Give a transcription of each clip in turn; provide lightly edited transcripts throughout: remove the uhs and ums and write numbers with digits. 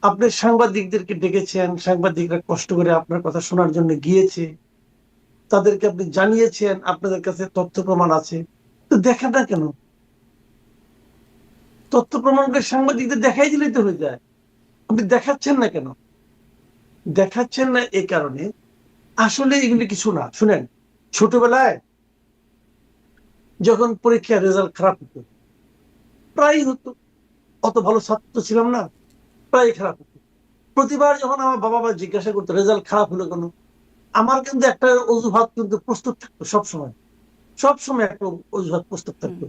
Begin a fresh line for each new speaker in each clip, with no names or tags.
আপনি সাংবাদিকদেরকে ডেকেছেন, সাংবাদিকরা কষ্ট করে আপনার কথা শোনার জন্য গিয়েছে, তাদেরকে আপনি জানিয়েছেন আপনাদের কাছে তথ্য প্রমাণ আছে, তো দেখেন না কেন? তথ্য প্রমাণকে সাংবাদিকদের দেখাই দিলেই তো হয়ে যায়। আপনি দেখাচ্ছেন না কেন? দেখাচ্ছেন না এই কারণে, আসলে এগুলি কিছু না। শুনেন, ছোটবেলায় যখন পরীক্ষার রেজাল্ট খারাপ হতো, প্রায় হতো, অত ভালো ছাত্র ছিলাম না, প্রায় খারাপ হতো। প্রতিবার যখন আমার বাবা মা জিজ্ঞাসা করতো রেজাল্ট খারাপ হলো কেন, আমার কিন্তু একটা অজুহাত কিন্তু প্রস্তুত থাকতো সবসময়। সবসময় একটা অজুহাত প্রস্তুত থাকতো।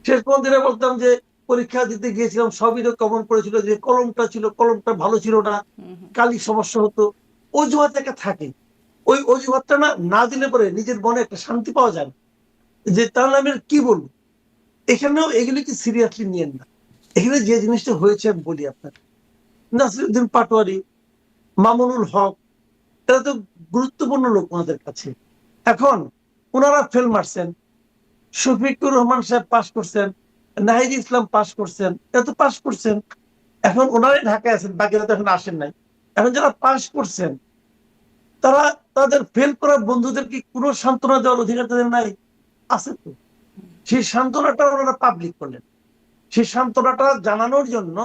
শেষ পর্যন্ত এটা বলতাম যে পরীক্ষা দিতে গিয়েছিলাম, সবই তো কমন পড়েছিল, যে কলমটা ছিল, কলমটা ভালো ছিল না, কালি সমস্যা হতো। অজুহাত একটা থাকে। ওই অজুহাতটা না না দিলে পরে নিজের মনে একটা শান্তি পাওয়া যায়, যে তাহলে আমি আর কি বলবো। এখানেও এগুলি কি সিরিয়াসলি নিয়েন না। এখানে যে জিনিসটা হয়েছে আমি বলি আপনাকে, নাসিরুদ্দিন পাটোয়ারি, মামুনুল হক, এরা তো গুরুত্বপূর্ণ লোক ওনাদের কাছে। এখন ওনারা ফেল মারছেন, শফিকুর রহমান সাহেব পাশ করছেন, নাহিদ ইসলাম পাশ করছেন, এরা তো পাশ করছেন। এখন ওনারাই ঢাকায় আছেন, বাকিরা তো এখন আসেন নাই। এখন যারা পাশ করছেন, তারা তাদের ফেল করা বন্ধুদের কি কোনো সান্ত্বনা দেওয়ার অধিকার তাদের নাই? আছে তো। সেই সান্ত্বনাটা ওনারা পাবলিক করলেন, সেই সান্ত্বনাটা জানানোর জন্য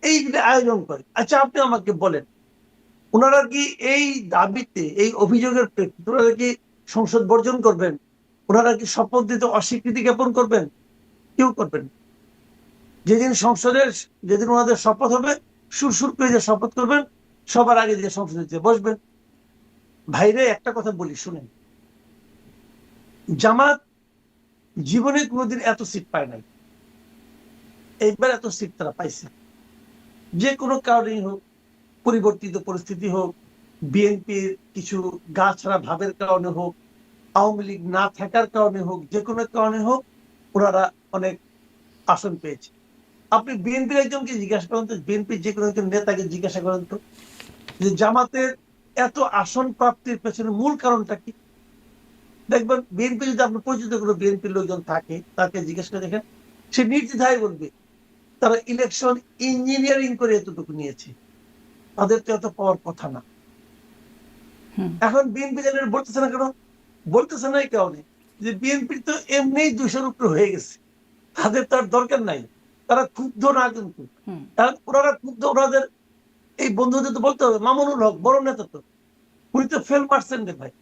এই আয়োজন করে। আচ্ছা, আপনি আমাকে বলেন, ওনারা কি এই দাবিতে, এই অভিযোগের প্রেক্ষিতে ওনারা কি সংসদ বর্জন করবেন? ওনারা কি শপথ দিতে অস্বীকৃতি জ্ঞাপন করবেন? কেউ করবেন না। যেদিন সংসদের, যেদিন ওনাদের শপথ হবে, সুর করে যে শপথ করবেন, সবার আগে যে সংসদে যে বসবেন। ভাইরে, একটা কথা বলি শুনেন, জামাত জীবনে কোনোদিন এত সিট পায় নাই, এইবার এত সিট তারা পাইছে। যে কোনো কারণেই হোক, পরিবর্তিত পরিস্থিতি হোক, বিএনপির কিছু গা ছাড়া ভাবের কারণে হোক, আওয়ামী লীগ না থাকার কারণে হোক, যে কোনো কারণে হোক, ওনারা অনেক আসন পেয়েছে। আপনি বিএনপির একজনকে জিজ্ঞাসা করেন তো, বিএনপির যে কোনো একজন নেতাকে জিজ্ঞাসা করেন তো, যে জামাতের এত আসন প্রাপ্তির পেছনে মূল কারণটা কি? দেখবেন বিএনপি, যদি আপনার পরিচিত কোনো বিএনপির লোকজন থাকে, তাকে জিজ্ঞেস করে দেখেন, সে নির্দ্বিধায় বলবে তারা ইলেকশন ইঞ্জিনিয়ারিং করে এতটুকু নিয়েছে, তাদের তো এত পাওয়ার কথা না। এখন বিএনপি জানেন বলতেছে না কেন? বলতেছে না এই কারণে যে বিএনপি তো এমনি 200-র উপরে হয়ে গেছে, তাদের তার দরকার নাই, তারা ক্ষুব্ধ না। কিন্তু ওনারা ক্ষুব্ধ, ওনাদের এই বন্ধুদের তো বলতে হবে, মামুনুল হক বড় নেতা তো, উনি তো ফেল মারছেন রে ভাই।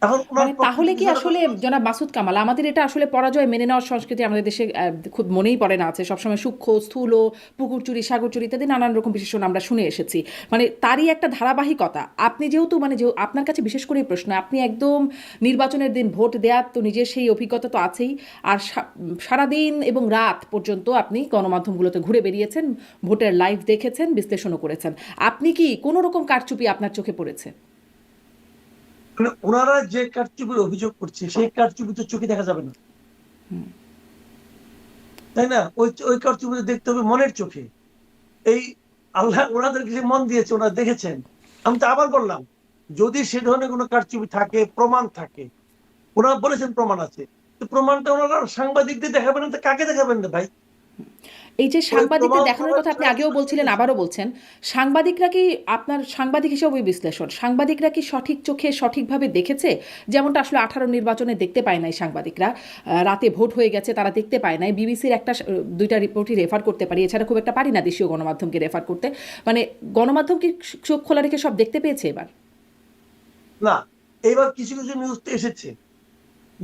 এখন ওনার
মানে তাহলে
প্রকৃতি
কি
কিছু না
আসলে জনাব মাসুদ কামাল, আমাদের এটা আসলে পরাজয় মেনে নেওয়ার সংস্কৃতি আমাদের দেশে খুব মনেই পড়ে না আছে, সবসময় সূক্ষ্ম স্থূল, পুকুর চুরি, সাগর চুরি ইত্যাদি নানান রকম বিশেষণ আমরা শুনে এসেছি। মানে তারই একটা ধারাবাহিকতা। আপনি যেহেতু মানে যে আপনার কাছে বিশেষ করে এই প্রশ্ন, আপনি একদম নির্বাচনের দিন ভোট দেওয়ার তো নিজের সেই অভিজ্ঞতা তো আছেই, আর সারাদিন এবং রাত পর্যন্ত আপনি গণমাধ্যমগুলোতে ঘুরে বেরিয়েছেন, ভোটের লাইভ দেখেছেন, বিশ্লেষণও করেছেন। আপনি কি কোনো রকম কারচুপি আপনার চোখে পড়েছে?
মানে ওনারা যে কারচুপির অভিযোগ করছে, সেই কারচুপি তো চোখে দেখা যাবে না, তাই না? ওই ওই কারচুপি দেখতে হবে মনের চোখে। এই আল্লাহ ওনাদেরকে যে মন দিয়েছে, ওনারা দেখেছেন। আমি তো আবার বললাম, যদি সে ধরনের কোনো কারচুপি থাকে, প্রমাণ থাকে, ওনারা বলেছেন প্রমাণ আছে, তো প্রমাণটা ওনারা সাংবাদিকদের দেখাবেন না, তো কাকে দেখাবেন না ভাই?
এই যে
ওই
সাংবাদিকদের
প্রমাণ
দেখানোর
প্রমাণ
কথা আপনি
ছাড়া তো
আগেও
রাস্তা
বলছিলেন,
নেই।
আবারও বলছেন, সাংবাদিকরা কি, আপনার সাংবাদিক হিসেবে বিশ্লেষণ, সাংবাদিকরা কি সঠিক চোখে সঠিকভাবে দেখেছে? যেমনটা আসলে 18 নির্বাচনে দেখতে পায় নাই সাংবাদিকরা, রাতে ভোট হয়ে গেছে, তারা দেখতে পায় নাই। বিবিসির একটা দুইটা রিপোর্টই রেফার করতে পারি, এছাড়া খুব একটা পারি না দেশীয় গণমাধ্যমকে রেফার করতে। মানে গণমাধ্যম কি চোখ খোলা রেখে সব দেখতে পেয়েছে এবার?
না, এইবার কিছু কিছু নিউজ তো এসেছে।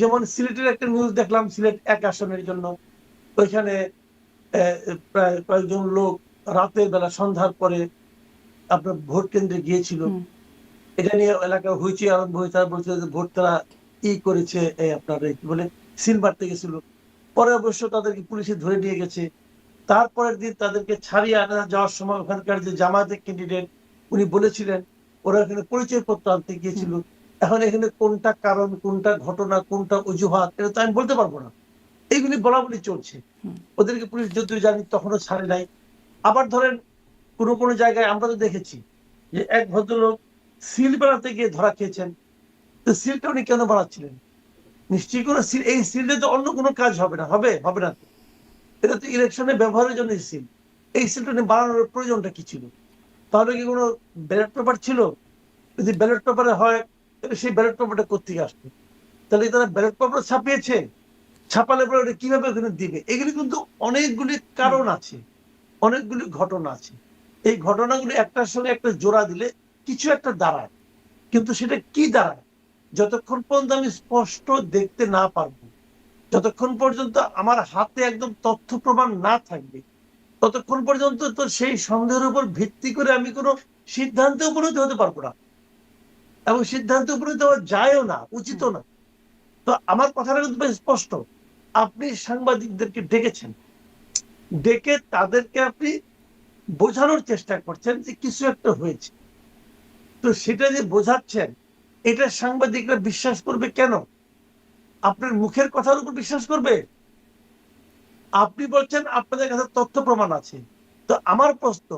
যেমন সিলেটের একটা নিউজ দেখলাম, সিলেট 1 আসনের জন্য ওইখানে প্রায় কয়েকজন লোক রাতের বেলা, সন্ধ্যার পরে আপনার ভোট কেন্দ্রে গিয়েছিল। এটা নিয়ে এলাকায় হইচই আরম্ভ হয়েছে, তারা বলছে যে ভোট তারা করেছে, আপনার কি বলে, সিল মারতে গেছিল। পরে অবশ্য তাদেরকে পুলিশে ধরে নিয়ে গেছে। তারপরের দিন তাদেরকে ছাড়িয়ে আনা যাওয়ার সময় ওখানকার যে জামায়াতের ক্যান্ডিডেট, উনি বলেছিলেন ওরা এখানে পরিচয়পত্র আনতে গিয়েছিল। এখন এখানে কোনটা কারণ, কোনটা ঘটনা, কোনটা অজুহাত, এটা তো আমি বলতে পারবো না। এইগুলি বলা বলি চলছে। ওদেরকে পুলিশ যদিও জানি তখনও ছাড়ে নাই। আবার ধরেন কোনো কোনো জায়গায় আমরা তো দেখেছি যে এক ভদ্রলোক সিল বানাতে গিয়ে ধরা খেয়েছেন। তো সিলটা উনি কেন বানাচ্ছিলেন? নিশ্চয়ই কোনো সিল, এই সিলে তো অন্য কোনো কাজ হবে না, হবে হবে না তো। এটা তো ইলেকশনে ব্যবহারের জন্য সিল। এই সিলটা বানানোর প্রয়োজনটা কি ছিল? তাহলে কি কোনো ব্যালট পেপার ছিল? যদি ব্যালট পেপারে হয় তাহলে সেই ব্যালট পেপারটা কোথেকে আসবে? তাহলে তারা ব্যালট পেপার ছাপিয়েছে, ছাপালে পরে ওটা কিভাবে ওখানে দিবে? এগুলি কিন্তু অনেকগুলি কারণ আছে, অনেকগুলি ঘটনা আছে। এই ঘটনাগুলি একটার সঙ্গে একটা জোড়া দিলে কিছু একটা দাঁড়ায়, কিন্তু সেটা কি দাঁড়ায় যতক্ষণ পর্যন্ত আমি স্পষ্ট দেখতে না পারবো, যতক্ষণ পর্যন্ত আমার হাতে একদম তথ্য প্রমাণ না থাকবে, ততক্ষণ পর্যন্ত তো সেই সন্দেহের উপর ভিত্তি করে আমি কোনো সিদ্ধান্তে উপনীত হতে পারবো না, এবং সিদ্ধান্তে উপনীত হওয়া যায়ও না, উচিতও না। তো আমার কথাটা কিন্তু বেশ স্পষ্ট। আপনি সাংবাদিকদেরকে ডেকেছেন, ডেকে তাদেরকে আপনি বোঝানোর চেষ্টা করছেন যে কিছু একটা হয়েছে। তো সেটা যে বোঝাচ্ছেন, এটা সাংবাদিকরা বিশ্বাস করবে কেন? আপনার মুখের কথার উপর বিশ্বাস করবে? আপনি বলছেন আপনাদের কাছে তথ্য প্রমাণ আছে। তো আমার প্রশ্ন,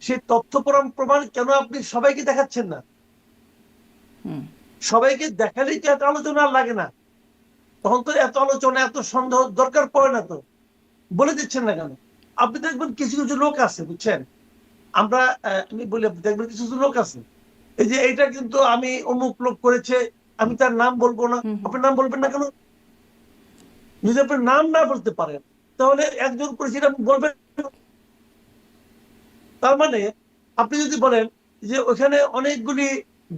সেই তথ্য প্রমাণ কেন আপনি সবাইকে দেখাচ্ছেন না? সবাইকে দেখালেই তো এত আলোচনা আর লাগে না, তখন তো এত আলোচনা এত সন্দেহ দরকার পড়ে না। তো বলে দিচ্ছেন না কেন? আপনি দেখবেন কিছু কিছু লোক আছে, বুঝছেন, আমরা আমি বলি, আপনি দেখবেন কিছু কিছু লোক আছে, এই যে এইটা কিন্তু আমি অমুক লোক করেছে, আমি তার নাম বলবো না। আপনি নাম বলবেন না কেন? যদি আপনি নাম না বলতে পারেন তাহলে একজন করেছিল আপনি বলবেন। তার মানে আপনি যদি বলেন যে ওখানে অনেকগুলি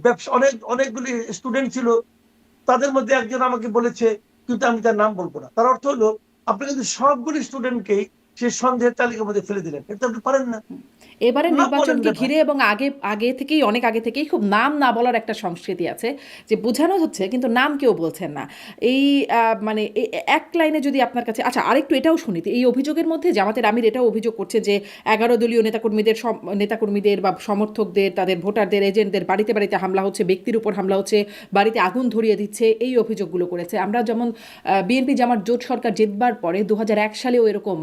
ব্যবসা, অনেকগুলি স্টুডেন্ট ছিল, তাদের মধ্যে একজন আমাকে বলেছে, কিন্তু আমি তার নাম বলবো না, তার অর্থ হলো আপনি কিন্তু সবগুলি স্টুডেন্টকেই সেই সন্দেহের তালিকার মধ্যে ফেলে দিলেন। এটা আপনি পারেন না।
এবারে
না বলেন
নির্বাচনকে
রে ভাই।
ঘিরে এবং আগে আগে থেকেই অনেক আগে থেকেই খুব নাম না বলার একটা সংস্কৃতি আছে, যে বোঝানো হচ্ছে কিন্তু নাম কেউ বলছেন না। এই মানে এক লাইনে যদি আপনার কাছে, আচ্ছা আরেকটু এটাও শুনি, এই অভিযোগের মধ্যে জামাতের আমির এটাও অভিযোগ করছে যে 11 দলীয় নেতাকর্মীদের বা সমর্থকদের, তাদের ভোটারদের, এজেন্টদের বাড়িতে বাড়িতে হামলা হচ্ছে, ব্যক্তির উপর হামলা হচ্ছে, বাড়িতে আগুন ধরিয়ে দিচ্ছে, এই অভিযোগগুলো করেছে। আমরা যেমন বিএনপি জামাত জোট সরকার জেতবার পরে 2001 সালেও এরকম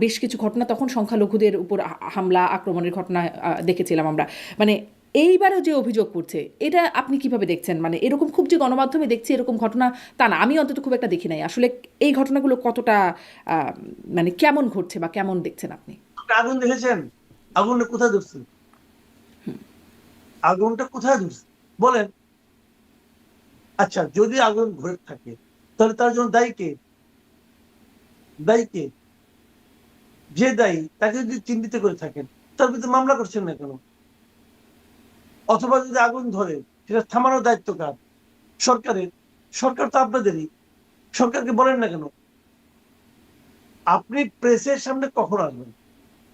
বেশ কিছু ঘটনা, তখন সংখ্যালঘুদের উপর হামলা আক্রমণের ঘটনা দেখেছিলাম আমরা। মানে এইবারও যে অভিযোগ করছে, এটা আপনি কিভাবে দেখছেন? মানে এরকম খুব যে গণমাধ্যমে দেখছি এরকম ঘটনা তা না, আমি অন্তত খুব একটা দেখি নাই। আসলে এই ঘটনাগুলো কতটা মানে কেমন ঘটছে বা কেমন দেখছেন আপনি?
আপনি আগুন দেখেছেন? আগুনটা কোথায় ধরছে? আগুনটা কোথায় ধরছে বলেন? আচ্ছা, যদি আগুন ধরে থাকে তাহলে তার জন্য দায়ী কে? দায়ী কে? যে দায়ী তাকে যদি চিহ্নিত করে থাকেন, তার বিরুদ্ধে মামলা করছেন না কেন? অথবা যদি আগুন ধরে সেটা থামানোর দায়িত্ব কার? সরকারের। সরকার তো আপনাদেরই, সরকারকে বলেন না কেন? আপনি প্রেসের সামনে কখন আসবেন?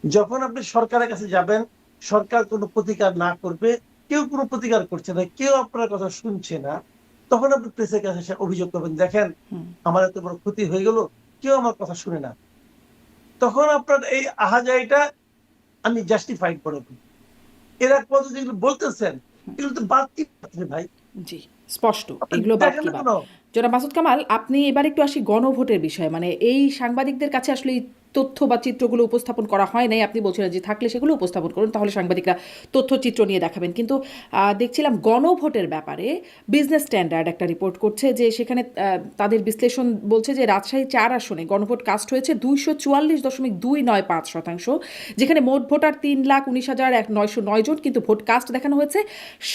যখন আপনি সরকারের কাছে যাবেন, সরকার কোনো প্রতিকার না করবে, কেউ কোনো প্রতিকার করছে না, কেউ আপনার কথা শুনছে না, তখন আপনি প্রেসের কাছে এসে অভিযোগ করবেন, দেখেন আমার এত বড় ক্ষতি হয়ে গেল, কেউ আমার কথা শুনে না। তখন আপনার এই আহাজারিটা আমি জাস্টিফাইড করে দিই। এর এক পদ্ধতি যেগুলো বলতেছেন, এগুলো তো বাদ কি ভাই?
জি, স্পষ্ট
আপনি
এগুলো বাদ
দেখেন
কি
না
বাদ।
কেন?
জনাব মাসুদ কামাল, আপনি এবার একটু আসি গণভোটের বিষয়ে। মানে এই সাংবাদিকদের কাছে আসলে এই তথ্য বা চিত্রগুলো উপস্থাপন করা হয় নাই, আপনি বলছিলেন যে থাকলে সেগুলো উপস্থাপন করুন, তাহলে সাংবাদিকরা তথ্যচিত্র নিয়ে দেখাবেন। কিন্তু দেখছিলাম গণভোটের ব্যাপারে বিজনেস স্ট্যান্ডার্ড একটা রিপোর্ট করছে যে সেখানে তাদের বিশ্লেষণ বলছে যে রাজশাহী 4 আসনে গণভোট কাস্ট হয়েছে 244.295%, যেখানে মোট ভোটার 3,19,909 জন, কিন্তু ভোট কাস্ট দেখানো হয়েছে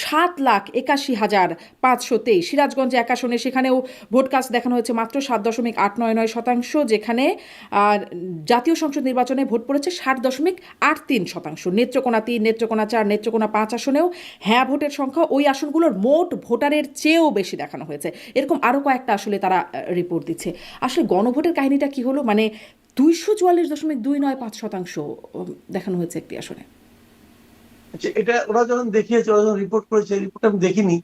7,81,523। সিরাজগঞ্জে 1 আসনে সেখানেও ভোট কাস্ট দেখানো হয়েছে মাত্র 7.899%, যেখানে জাতীয় সংসদ নির্বাচনে ভোট পড়েছে 60.83%। নেত্রকোনা 3, নেত্রকোনা 4, নেত্রকোনা 5 আসনেও হ্যাঁ ভোটের সংখ্যা ওই আসনগুলোর মোট ভোটারের চেয়েও বেশি দেখানো হয়েছে। এরকম আরও কয়েকটা আসলে তারা রিপোর্ট দিচ্ছে। আসলে গণভোটের কাহিনীটা কি হলো? মানে 244.295% দেখানো হয়েছে একটি আসনে।
আচ্ছা, এটা ওরা যখন দেখিয়েছে, ওরা যখন রিপোর্ট করেছে, রিপোর্ট আমি দেখিনি,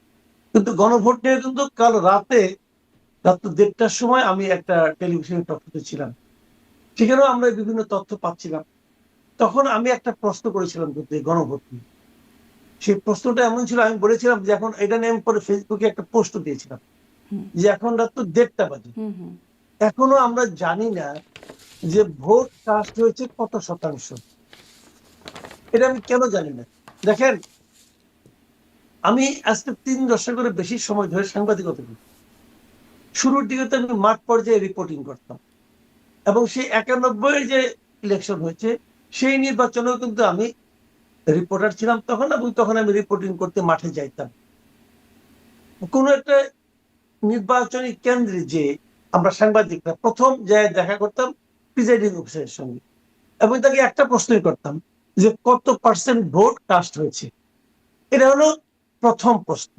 কিন্তু গণভোট নিয়ে কিন্তু কাল রাতে, রাত 1:30টার সময় আমি একটা টেলিভিশনে টকশোতে ছিলাম, সেখানেও আমরা বিভিন্ন তথ্য পাচ্ছিলাম। তখন আমি একটা প্রশ্ন করেছিলাম কিন্তু এই গণভোট নিয়ে। সেই প্রশ্নটা এমন ছিল, আমি বলেছিলাম যে এখন এটা নিয়ে আমি পরে ফেসবুকে একটা পোস্ট দিয়েছিলাম যে এখন রাত 1:30টা বাজে, এখনো আমরা জানি না যে ভোট কাস্ট হয়েছে কত শতাংশ। এটা আমি কেন জানি না? দেখেন, আমি আজকে 3 দশকের বেশি সময় ধরে সাংবাদিকতা করি। শুরুর দিকে তো আমি মাঠ পর্যায়ে রিপোর্টিং করতাম, এবং সেই 91 যে ইলেকশন হয়েছে সেই নির্বাচনেও কিন্তু আমি রিপোর্টার ছিলাম তখন, এবং তখন আমি রিপোর্টিং করতে মাঠে যাইতাম। কোনো একটা নির্বাচনী কেন্দ্রে যে আমরা সাংবাদিকরা প্রথম যে দেখা করতাম প্রিজাইডিং অফিসারের সঙ্গে, এবং তাকে একটা প্রশ্নই করতাম যে কত পার্সেন্ট ভোট কাস্ট হয়েছে। এটা হলো প্রথম প্রশ্ন,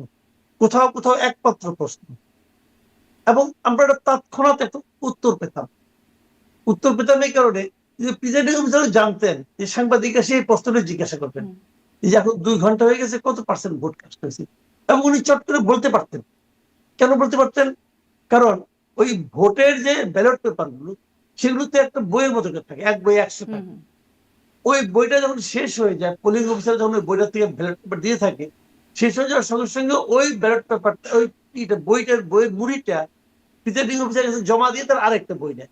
কোথাও কোথাও একমাত্র প্রশ্ন, এবং আমরা এটা তৎক্ষণাৎ একটা উত্তর পেতাম। উত্তর পেতাম এই কারণে যে প্রিজাইডিং অফিসার জানতেন যে সাংবাদিকরা সেই প্রশ্নটা জিজ্ঞাসা করবেন, যে এখন 2 ঘন্টা হয়ে গেছে, কত পার্সেন্ট ভোট কাস্ট হয়েছে, এবং উনি চট করে বলতে পারতেন। কেন বলতে পারতেন? কারণ ওই ভোটের যে ব্যালট পেপার গুলো, সেগুলোতে একটা বইয়ের মতো করে থাকে, এক বই 100 টাকা। ওই বইটা যখন শেষ হয়ে যায়, পোলিং অফিসার যখন ওই বইটা থেকে ব্যালট পেপার দিয়ে থাকে, শেষ হয়ে যাওয়ার সঙ্গে সঙ্গে ওই ব্যালট পেপারটা, ওই বইয়ের মুড়িটা প্রিজাইডিং অফিসার কাছে জমা দিয়ে তার আরেকটা বই নেয়।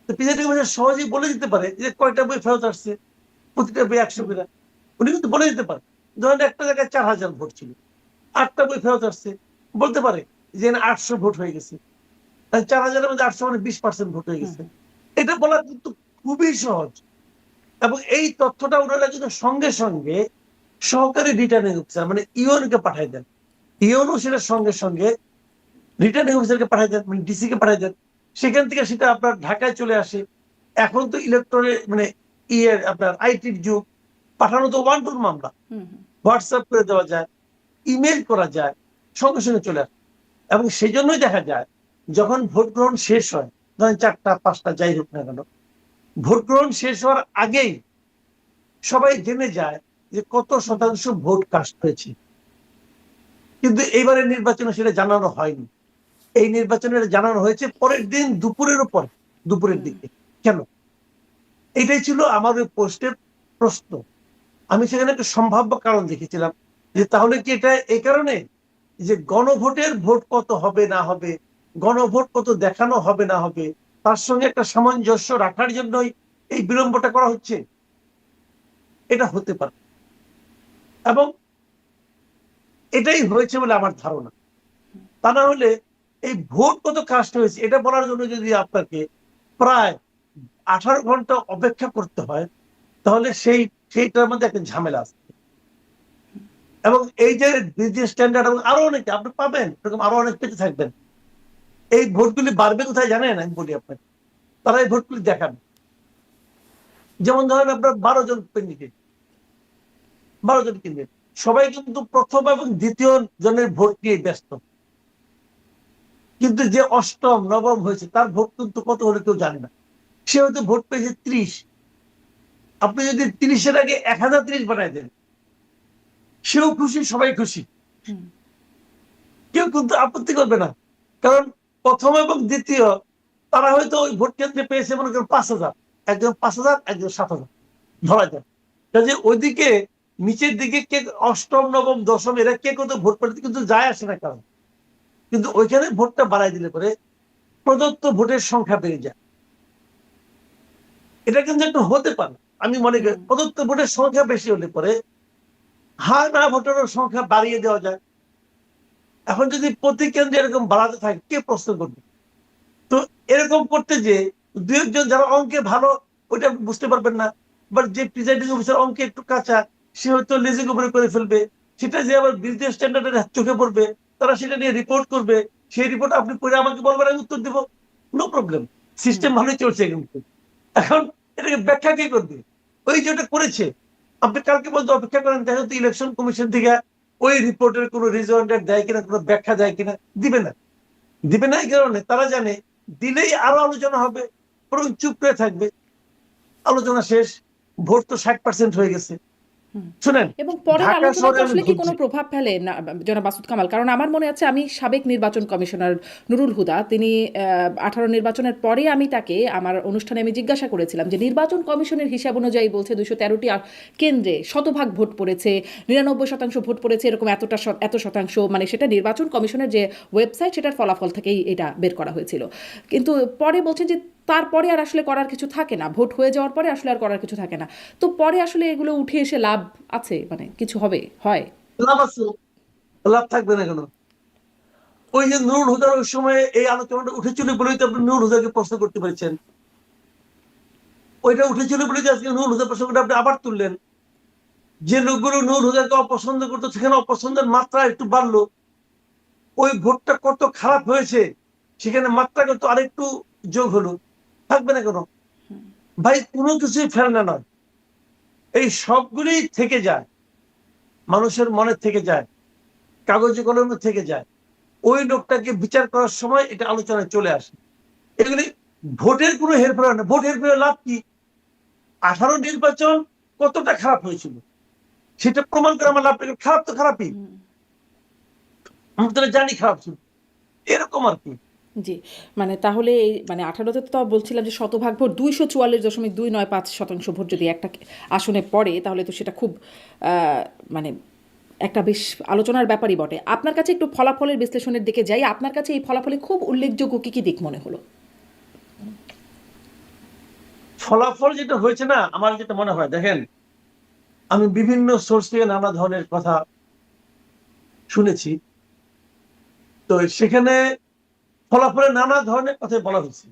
তো প্রিজাইডিং অফিসার সহজেই বলে দিতে পারে যে কয়টা বই ফেরত আসছে, প্রতিটা বই 100 করে। উনি কিন্তু বলে দিতে পারে, ধরেন একটা জায়গায় 4000 ভোট ছিল, 8টা বই ফেরত আসছে, বলতে পারে যে 800 ভোট হয়ে গেছে। 4000-এর মধ্যে 800 মানে 20% ভোট হয়ে গেছে। এটা বলা কিন্তু খুবই সহজ, এবং এই তথ্যটা ওনারা কিন্তু সঙ্গে সঙ্গে সহকারী রিটার্নিং অফিসার মানে ইওনকে পাঠাই দেন। ইওনও সেটা সঙ্গে সঙ্গে রিটার্নিং অফিসারকে পাঠাই দেন, মানে ডিসি কে পাঠাই দেন। সেখান থেকে সেটা আপনার ঢাকায় চলে আসে। এখন তো ইলেকট্রনিক মানে আপনার আইটির যুগ, পাঠানো তো 1 টুর মামলা, হোয়াটসঅ্যাপ করে দেওয়া যায়, ইমেল করা যায়, সঙ্গে সঙ্গে চলে আসে। এবং সেই জন্যই দেখা যায় যখন ভোট গ্রহণ শেষ হয়, ধরেন 4টা 5টা যাই হোক না কেন, ভোট গ্রহণ শেষ হওয়ার আগেই সবাই জেনে যায় যে কত শতাংশ ভোট কাস্ট হয়েছে। কিন্তু এইবারের নির্বাচনে সেটা জানানো হয়নি। এই নির্বাচনে জানানো হয়েছে পরের দিন দুপুরের দিকে। কেন? এটাই ছিল আমার ওই পোস্টের প্রশ্ন। আমি সেখানে একটা সম্ভাব্য কারণ দেখেছিলাম, যে তাহলে কি এটা এই কারণে যে গণভোটের ভোট কত হবে না হবে, গণভোট কত দেখানো হবে না হবে, তার সঙ্গে একটা সামঞ্জস্য রাখার জন্যই এই বিলম্বটা করা হচ্ছে। এটা হতে পারে, এবং এটাই হয়েছে বলে আমার ধারণা। তা না হলে এই ভোট কত কাস্ট হয়েছে এটা বলার জন্য যদি আপনাকে প্রায় 18 ঘন্টা অপেক্ষা করতে হয়, তাহলে সেইটার মধ্যে একটা ঝামেলা আছে। এবং এই যে ডিজি স্ট্যান্ডার্ড এবং আরো অনেকে আপনি পাবেন, এরকম আরো অনেক পেতে থাকবেন। এই ভোটগুলি বাড়বে কোথায় জানেন? আমি বলি আপনাকে, তারা এই ভোটগুলি দেখান। যেমন ধরেন আপনার 12 জন ক্যান্ডিডেট, 12 জন ক্যান্ডিডেট, সবাই কিন্তু প্রথম এবং দ্বিতীয় জনের ভোট নিয়ে ব্যস্ত। কিন্তু যে অষ্টম নবম হয়েছে তার ভোট কিন্তু কত হলে কেউ জানে না। সে হয়তো ভোট পেয়েছে 30। আপনি যদি 30-এর আগে 1030 বানাই দেন, সেও খুশি, সবাই খুশি, কেউ কিন্তু আপত্তি করবে না। কারণ প্রথম এবং দ্বিতীয় তারা হয়তো ওই ভোট কেন্দ্রে পেয়েছে মনে করেন 5000, একজন 5000, একজন 7000 ধরা যায়। কাজে ওইদিকে নিচের দিকে কে অষ্টম নবম দশম এরা কে কত ভোট পেতে কিন্তু যায় আসে না কারণ। কিন্তু ওইখানে ভোটটা বাড়াই দিলে পরে প্রদত্ত ভোটের সংখ্যা বেড়ে যায়। এটা কিন্তু একটু হতে পারে। আমি মনে করি প্রদত্ত ভোটের সংখ্যা বেশি হলে পরে হ্যাঁ না ভোটারের সংখ্যা বাড়িয়ে দেওয়া যায়। এখন যদি প্রতি কেন্দ্রে এরকম বাড়াতে থাকে কে প্রশ্ন করবে? তো এরকম করতে যে 2-1 জন যারা অঙ্কে ভালো ওইটা বুঝতে পারবেন না, বাট যে প্রিজাইডিং অফিসার অঙ্কে একটু কাঁচা, সে হয়তো লেজিং উপরে করে ফেলবে। সেটা যে আবার বিজনেস স্ট্যান্ডার্ডের চোখে পড়বে, তারা সেটা নিয়ে রিপোর্ট করবে। সেই রিপোর্ট আপনি পড়ে আমাকে বলবেন, আমি উত্তর দিব, নো প্রবলেম। সিস্টেম ভালোই চলছে। কিন্তু এখন এটাকে ব্যাখ্যা কে করবে? ওই যেটা করেছে, আপনি কালকে বলতে অপেক্ষা করেন, দেখা তো ইলেকশন কমিশন থেকে ওই রিপোর্টের কোনো রিজয়েন্টার দেয় কিনা, কোনো ব্যাখ্যা দেয় কিনা, দিবে না। দিবে না এই কারণে তারা জানে দিলেই আরো আলোচনা হবে, বরং চুপ করে থাকবে। আলোচনা শেষ, ভোট তো 60% হয়ে গেছে। শুনেন,
এবং পরের
ঢাকা
আলোচনাতে
শহরে আমি
আসলে কি
ঘুরছি।
কোনো প্রভাব ফেলে না জনাব মাসুদ কামাল? কারণ আমার মনে আছে আমি সাবেক নির্বাচন কমিশনার নুরুল হুদা, তিনি 18 নির্বাচনের পরে আমি তাকে আমার অনুষ্ঠানে আমি জিজ্ঞাসা করেছিলাম যে নির্বাচন কমিশনের হিসাব অনুযায়ী বলছে 213টি কেন্দ্রে শতভাগ ভোট পড়েছে, 99% ভোট পড়েছে, এরকম এত শতাংশ, মানে সেটা নির্বাচন কমিশনের যে ওয়েবসাইট সেটার ফলাফল থেকেই এটা বের করা হয়েছিল। কিন্তু পরে বলছেন যে তারপরে আর আসলে করার কিছু থাকে না, ভোট হয়ে যাওয়ার পরে আসলে আর করার কিছু থাকে না। তো পরে আসলে এগুলো উঠে এসে লাভ আছে, মানে কিছু হবে হয়?
লাভ আছে, লাভ থাকবে না কেন? ওই যে নুরুল হুদার ওই সময় এই আলোচনাটা উঠেছিল বলেই তো আপনি নুরুল হুদাকে প্রশ্ন করতে পেরেছেন। ওইটা উঠেছিল বলেই আজকে নুরুল হুদার প্রসঙ্গটা আপনি আবার তুললেন। যে লোকগুলো নূর হুদাকে অপছন্দ করতো সেখানে অপছন্দের মাত্রা একটু বাড়লো, ওই ভোটটা কত খারাপ হয়েছে সেখানে মাত্রা কত আরেকটু যোগ হলো, থাকবে না কেন ভাই? কোনো কিছুই ফেলনা নয়, এই সবগুলি থেকে যায়, মানুষের মনে থেকে যায়, কাগজে কলমে থেকে যায়। ওই লোকটাকে বিচার করার সময় এটা আলোচনায় চলে আসে। এগুলি ভোটের কোনো হেরফের হয় না। ভোট হেরফের লাভ কি? 18 নির্বাচন কতটা খারাপ হয়েছিল সেটা প্রমাণ করে আমার লাভ, খারাপ তো খারাপই, আমরা তো জানি খারাপ ছিল, এরকম আর কি।
জি, মানে তাহলে এই মানে 18তে তো বলছিলাম যে শতভাগ ভোট 244.295% ভোট যদি একটা আসনে পড়ে তাহলে তো সেটা খুব মানে একটা বেশ আলোচনার ব্যাপারই বটে। আপনার কাছে একটু ফলাফলের বিশ্লেষণের দিকে যাই। আপনার কাছে এই ফলাফলে খুব উল্লেখযোগ্য কি কি দিক মনে হলো?
ফলাফল যেটা হয়েছে না, আমার যেটা মনে হয়, দেখেন আমি বিভিন্ন সোর্স থেকে নানা ধরনের কথা শুনেছি, তো সেখানে ফলাফলে নানা ধরনের কথা বলা হয়েছে,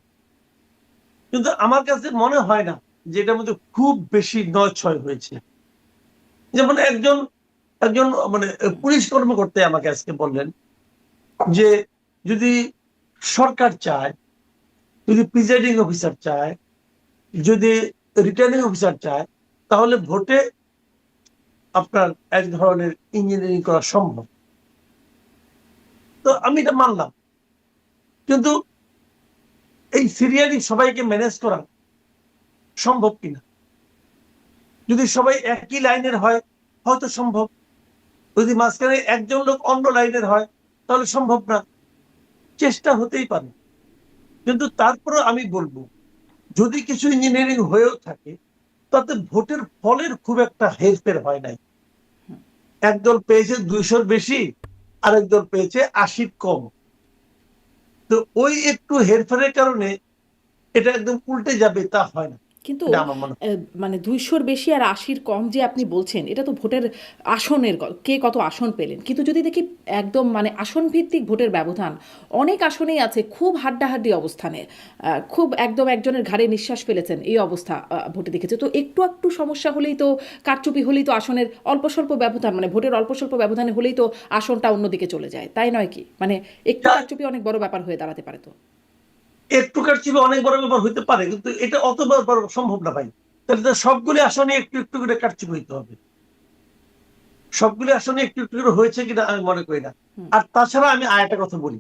কিন্তু আমার কাছে মনে হয় না যে এটার মধ্যে খুব বেশি নয় ছয় হয়েছে। যেমন একজন একজন মানে পুলিশ কর্মকর্তা আমাকে আজকে বললেন যে যদি সরকার চায়, যদি প্রিজাইডিং অফিসার চায়, যদি রিটার্নিং অফিসার চায়, তাহলে ভোটে আপনার এক ধরনের ইঞ্জিনিয়ারিং করা সম্ভব। তো আমি এটা মানলাম, কিন্তু এই সিরিয়ালি সবাইকে ম্যানেজ করা সম্ভব কিনা? যদি সবাই একই লাইনের হয় হয়তো সম্ভব, যদি মাঝখানে একজন লোক অন্য লাইনের হয় তাহলে সম্ভব না। চেষ্টা হতেই পারে, কিন্তু তারপরে আমি বলবো যদি কিছু ইঞ্জিনিয়ারিং হয়েও থাকে তাতে ভোটের ফলের খুব একটা হেরফের হয় নাই। একদল পেয়েছে 200-র বেশি, আরেক দল পেয়েছে 80-র কম। তো ওই একটু হেরফেরের কারণে এটা একদম উল্টে যাবে তা হয় না,
কিন্তু
এটা আমার মনে হয়।
মানে 200-র বেশি আর 80-র কম যে আপনি বলছেন এটা তো ভোটের আসনের কে কত আসন পেলেন, কিন্তু যদি দেখি একদম মানে আসন ভিত্তিক ভোটের ব্যবধান অনেক আসনেই আছে খুব হাড্ডাহাড্ডি অবস্থানে, খুব একদম একজনের ঘাড়ে নিঃশ্বাস ফেলেছেন এই অবস্থা ভোটে দেখেছে। তো একটু একটু সমস্যা হলেই তো, কারচুপি হলেই তো আসনের অল্প স্বল্প ব্যবধান মানে ভোটের অল্প স্বল্প ব্যবধানে হলেই তো আসনটা অন্যদিকে চলে যায়, তাই নয় কি? মানে একটু কারচুপি অনেক বড় ব্যাপার হয়ে দাঁড়াতে পারে তো।
একটু কারচুপি অনেক বড় ব্যাপার হইতে পারে, কিন্তু এটা অত বড় সম্ভব না ভাই। তাহলে তো সবগুলি আসনে একটু একটু করে কারচুপি হইতে হবে। সবগুলি আসনে একটু একটু করে হয়েছে কিনা আমি মনে করি না। আর তাছাড়া আমি আরেকটা কথা বলি,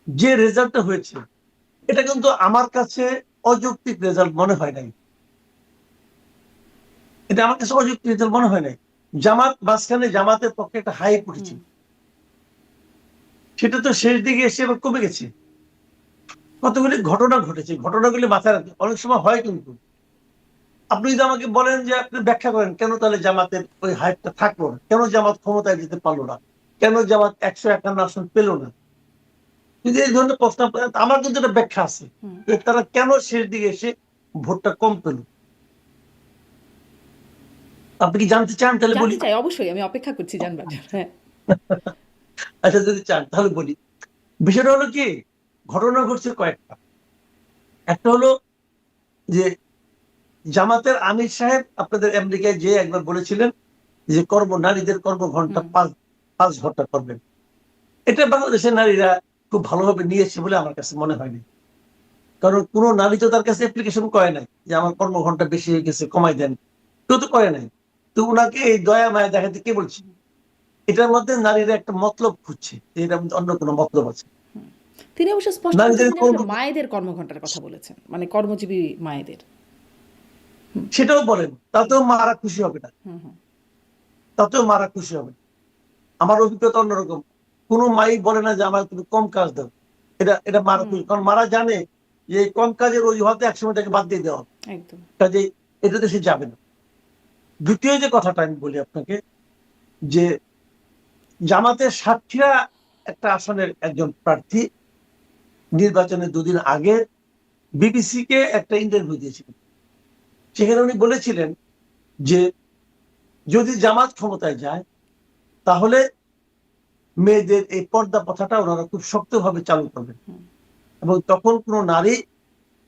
যে রেজাল্টটা হয়েছে এটা কিন্তু আমার কাছে অযৌক্তিক রেজাল্ট মনে হয় নাই। এটা আমার কাছে অযৌক্তিক রেজাল্ট মনে হয় নাই। জামাত মাঝখানে জামাতের পক্ষে একটা হাইপ উঠেছিল, সেটা তো শেষ দিকে এসে এবার কমে গেছে। কতগুলি ঘটনা ঘটেছে, ঘটনাগুলি মাথায় রাখতে অনেক সময় হয়, কিন্তু আপনি যদি আমাকে বলেন যে আপনি ব্যাখ্যা করেন কেন তাহলে জামাতের ওই হাইপটা থাকলো না, কেন জামাত ক্ষমতায় যেতে পারলো না, কেন জামাত 151 আসন পেল না, যদি এই ধরনের প্রশ্ন করেন, আমার কিন্তু একটা ব্যাখ্যা আছে যে তারা কেন শেষ দিকে এসে ভোটটা কম পেল। আপনি কি জানতে চান? তাহলে বলি।
জানতে চাই, অবশ্যই আমি অপেক্ষা করছি জানবার জন্য। হ্যাঁ।
আচ্ছা যদি চান তাহলে বলি। বিষয়টা হলো কি, ঘটনা ঘটছে কয়েকটা। একটা হলো যে জামাতের আমির সাহেব আপনাদের আমেরিকায় যে একবার বলেছিলেন যে নারীদের কর্মঘণ্টা 5 ঘন্টা করবেন। এটা বাংলাদেশের নারীরা খুব ভালোভাবে নিয়েছে বলে আমার কাছে মনে হয়নি, কারণ কোন নারী তো তার কাছে অ্যাপ্লিকেশন করে নাই যে আমার কর্মঘণ্টা বেশি হয়ে গেছে কমাই দেন, কেউ তো করে নাই। তো উনাকে এই দয়া মায়া দেখাতে কে বলছে? এটার মধ্যে নারীরা একটা মতলব খুঁজছে, যে এটার মধ্যে অন্য কোনো মতলব আছে।
তিনি অবশ্য স্পষ্ট করে
নারীদের
তিনি আসলে মায়েদের কর্মঘণ্টার কথা বলেছেন, মানে কর্মজীবী মায়েদের।
সেটাও বলেন, তাতেও মারা খুশি হবে না, তাতেও মারা খুশি হবে না। আমার অভিজ্ঞতা অন্যরকম। কোনো মাই বলে না যে আমার তুমি কম কাজ দাও, এটা এটা মারা খুশি, কারণ মারা জানে যে এই কম কাজের অজুহাতে একসময় তাকে বাদ দিয়ে দেওয়া হবে,
একদম।
কাজে এটাতে সে যাবে না। দ্বিতীয় যে কথাটা আমি বলি আপনাকে, যে জামাতের সাতক্ষীরা একটা আসনের একজন প্রার্থী নির্বাচনের 2 দিন আগে বিবিসি কে একটা ইন্টারভিউ দিয়েছিলেন। সেখানে উনি বলেছিলেন যে যদি জামাত ক্ষমতায় যায় তাহলে মেয়েদের এই পর্দা প্রথাটা ওনারা খুব শক্তভাবে চালু করবেন, এবং তখন কোনো নারী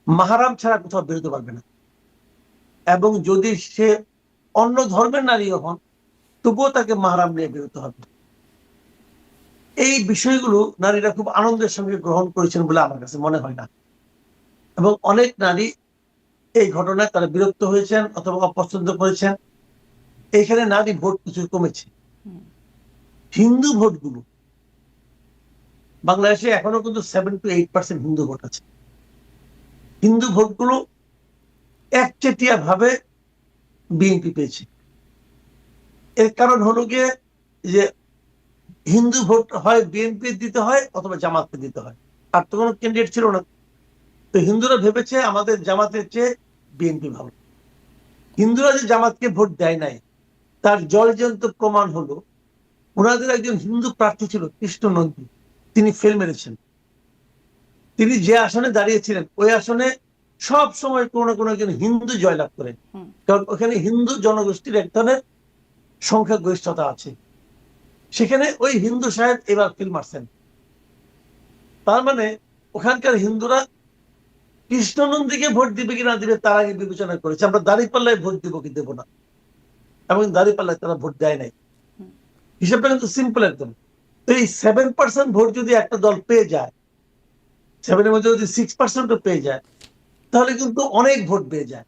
মাহারাম ছাড়া কোথাও বেরোতে পারবে না। এবং যদি সে অন্য ধর্মের নারীও হন, তবুও তাকে মাহরাম নিয়ে বেরোতে হবে। এই বিষয়গুলো নারীরা খুব আনন্দের সঙ্গে গ্রহণ করেছেন বলে আমার কাছে মনে হয় না। এবং অনেক নারী এই ঘটনায় তারা বিরক্ত হয়েছেন অথবা অপছন্দ করেছেন। এইখানে নারী ভোট কিছু কমেছে। হিন্দু ভোটগুলো বাংলাদেশে এখনো কিন্তু 7 to 8% হিন্দু ভোট আছে। হিন্দু ভোটগুলো একচেটিয়া ভাবে বিএনপি পেয়েছে। এর কারণ হলো গিয়ে যে হিন্দু ভোট হয় বিএনপি দিতে হয় অথবা জামাতকে দিতে হয়, আর তো কোনো ক্যান্ডিডেট ছিল না। তো হিন্দুরা ভেবেছে আমাদের জামাতের চেয়ে বিএনপি ভালো। হিন্দুরা যে জামাতকে ভোট দেয় নাই তার জলজন্ত প্রমাণ হলো ওনাদের একজন হিন্দু প্রার্থী ছিল কৃষ্ণ নন্দী, তিনি ফেল মেরেছেন। তিনি যে আসনে দাঁড়িয়েছিলেন ওই আসনে সব সময় কোনো না কোনো একজন হিন্দু জয়লাভ করেন, কারণ ওখানে হিন্দু জনগোষ্ঠীর এক ধরনের সংখ্যাগরিষ্ঠতা আছে। সেখানে ওই হিন্দু সাহেব এবার ফেল মারছেন। তার মানে ওখানকার হিন্দুরা কৃষ্ণনন্দীকে ভোট দিবে কি না দিবে তার আগে বিবেচনা করেছে আমরা দাঁড়িপাল্লায় ভোট দিব কি দেবো না, এবং দাঁড়িপাল্লায় তারা ভোট দেয় নাই। হিসাবটা কিন্তু সিম্পল একদম। তো এই 7% ভোট যদি একটা দল পেয়ে যায়, 7-এর মধ্যে যদি 6% পেয়ে যায়, তাহলে কিন্তু অনেক ভোট পেয়ে যায়।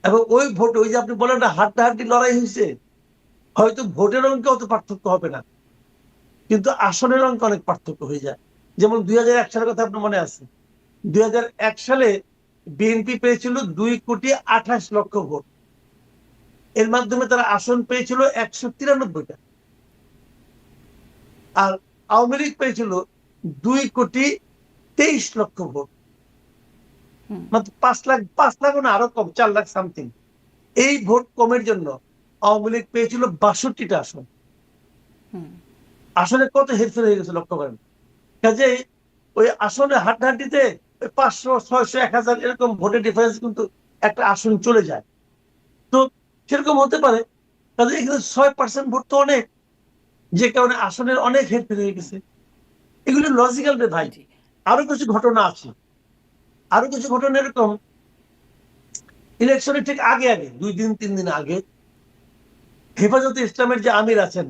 এবং ওই ভোট, ওই যে আপনি বলেন না হাড্ডাহাড্ডি লড়াই হয়েছে, হয়তো ভোটের অঙ্কে অত পার্থক্য হবে না, কিন্তু আসনের অঙ্কে অনেক পার্থক্য হয়ে যায়। যেমন 2001 সালের কথা আপনার মনে আছে? 2001 সালে বিএনপি পেয়েছিল 2,28,00,000 ভোট। এর মাধ্যমে তারা আসন পেয়েছিল 193টা, আর আওয়ামী লীগ পেয়েছিল 2,23,00,000 ভোট, মাত্র 5 লাখ না আরো কম, 4 লাখ সামথিং। এই ভোট কমের জন্য আওয়ামী লীগ পেয়েছিল 62টা আসন। আসলে কত হেরফের হয়ে গেছে লক্ষ্য করেন। কাজেই ওই আসনে হাড্ডাহাড্ডিতে 500, 600, 1000 এরকম ভোটের ডিফারেন্স কিন্তু একটা আসন চলে যায়। তো সেরকম হতে পারে। কাজে এখানে 6% ভোট তো অনেক, যে কারণে আসনের অনেক হেরফের হয়ে গেছে। এগুলো লজিক্যাল রে ভাই। আরো কিছু ঘটনা আছে, আরো কিছু ঘটনা এরকম। ইলেকশনের ঠিক আগে 2-3 দিন আগে হেফাজতে ইসলামের যে আমির আছেন,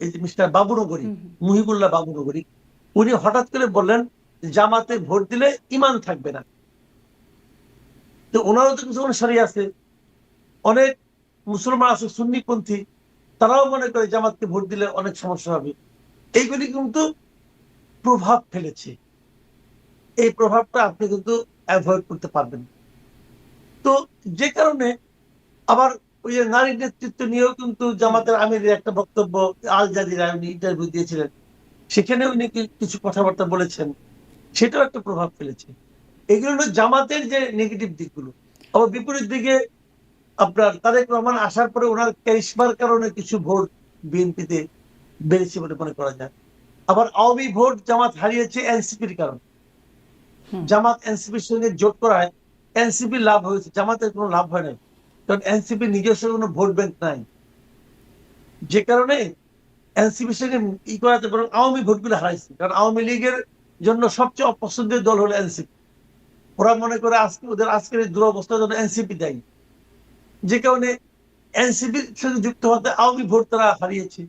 এই যে মিস্টার বাবুনগরী, মুহিবুল্লাহ বাবুনগরী, উনি হঠাৎ করে বললেন জামাতে ভোট দিলে ইমান থাকবে না। তো ওনারও তো কিছু অনুসারী আছে, অনেক মুসলমান আছে সুন্নিপন্থী, তারাও মনে করে জামাতকে ভোট দিলে অনেক সমস্যা হবে। এইগুলি কিন্তু প্রভাব ফেলেছে। এই প্রভাবটা আপনি কিন্তু অ্যাভয়েড করতে পারবেন। তো যে কারণে আবার ওই যে নারী নেতৃত্ব নিয়েও কিন্তু জামাতের আমিরের একটা বক্তব্য আল জাজিরা উনি ইন্টারভিউ দিয়েছিলেন, সেখানে উনি কিছু কথাবার্তা বলেছেন, সেটাও একটা প্রভাব ফেলেছে। এগুলো হলো জামাতের যে নেগেটিভ দিকগুলো। আবার বিপরীত দিকে আপনার তারেক রহমান আসার পরে ওনার ক্যারিশমার কারণে কিছু ভোট বিএনপিতে বেড়েছে বলে মনে করা যায়। আবার আওয়ামী ভোট জামাত হারিয়েছে এনসিপির কারণে। জামাত এনসিপির সঙ্গে জোট করায় এনসিপি লাভ হয়েছে, জামাতের কোনো লাভ হয় নাই, কারণ এনসিপি নিজস্ব কোনো ভোট ব্যাংক নাই। যে কারণে এনসিপির সঙ্গে করাতে বরং আওয়ামী ভোটগুলো হারাইছে, কারণ আওয়ামী লীগের জন্য সবচেয়ে অপছন্দের দল হলো এনসিপি। ওরা মনে করে আজকে ওদের আজকের এই দুরবস্থার জন্য এনসিপি দায়ী। যে কারণে এনসিপির সাথে যুক্ত হতে আওয়ামী ভোট তারা হারিয়েছে।